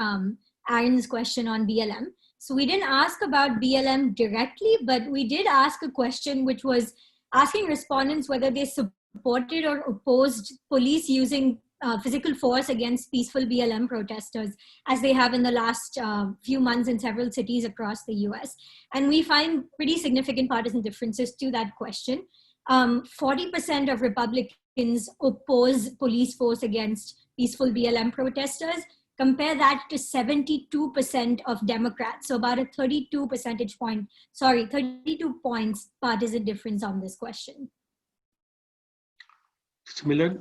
Aaron's question on BLM. So we didn't ask about BLM directly, but we did ask a question which was asking respondents whether they supported or opposed police using physical force against peaceful BLM protesters, as they have in the last few months in several cities across the US. And we find pretty significant partisan differences to that question. 40% of Republicans oppose police force against peaceful BLM protesters. Compare that to 72% of Democrats. So about a 32 points partisan difference on this question. Similar,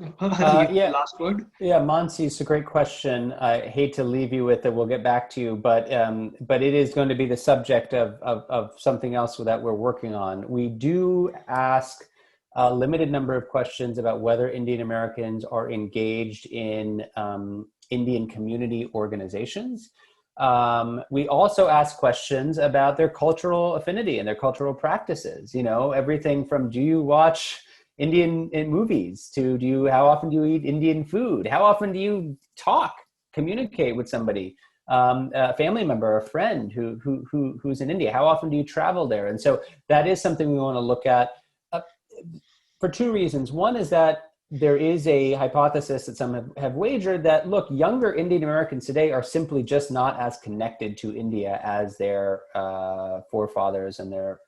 yeah. last word. Yeah, Mansi, it's a great question. I hate to leave you with it. We'll get back to you, but it is going to be the subject of something else that we're working on. We do ask a limited number of questions about whether Indian Americans are engaged in Indian community organizations. We also ask questions about their cultural affinity and their cultural practices. You know, everything from do you watch Indian movies to how often do you eat Indian food? How often do you communicate with somebody, a family member, a friend who's in India? How often do you travel there? And so that is something we want to look at for two reasons. One is that there is a hypothesis that some have wagered that, look, younger Indian Americans today are simply just not as connected to India as their forefathers and their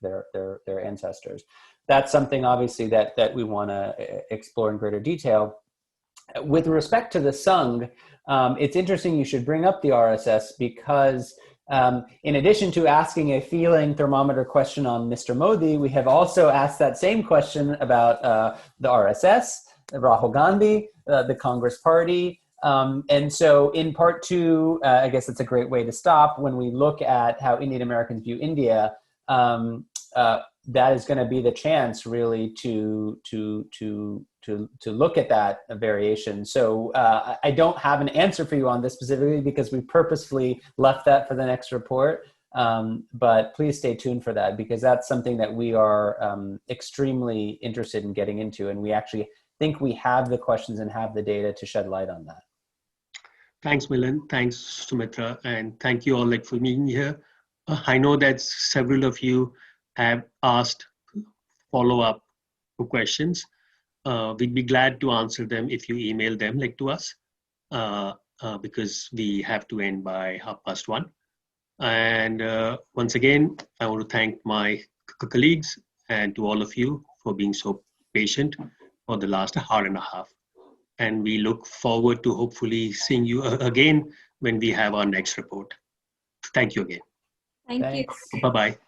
ancestors. That's something obviously that we want to explore in greater detail. With respect to the Sangh, it's interesting you should bring up the RSS because in addition to asking a feeling thermometer question on Mr. Modi, we have also asked that same question about the RSS, Rahul Gandhi, the Congress Party. And so in part two, I guess it's a great way to stop. When we look at how Indian Americans view India, that is going to be the chance really to look at that variation. So I don't have an answer for you on this specifically because we purposefully left that for the next report. But please stay tuned for that because that's something that we are extremely interested in getting into. And we actually think we have the questions and have the data to shed light on that. Thanks, Milan. Thanks, Sumitra. And thank you all for being here. I know that several of you have asked follow-up questions. We'd be glad to answer them if you email them to us because we have to end by 1:30. And once again, I want to thank my colleagues and to all of you for being so patient for the last hour and a half. And we look forward to hopefully seeing you again when we have our next report. Thank you again. Thank you. Thanks. Bye-bye.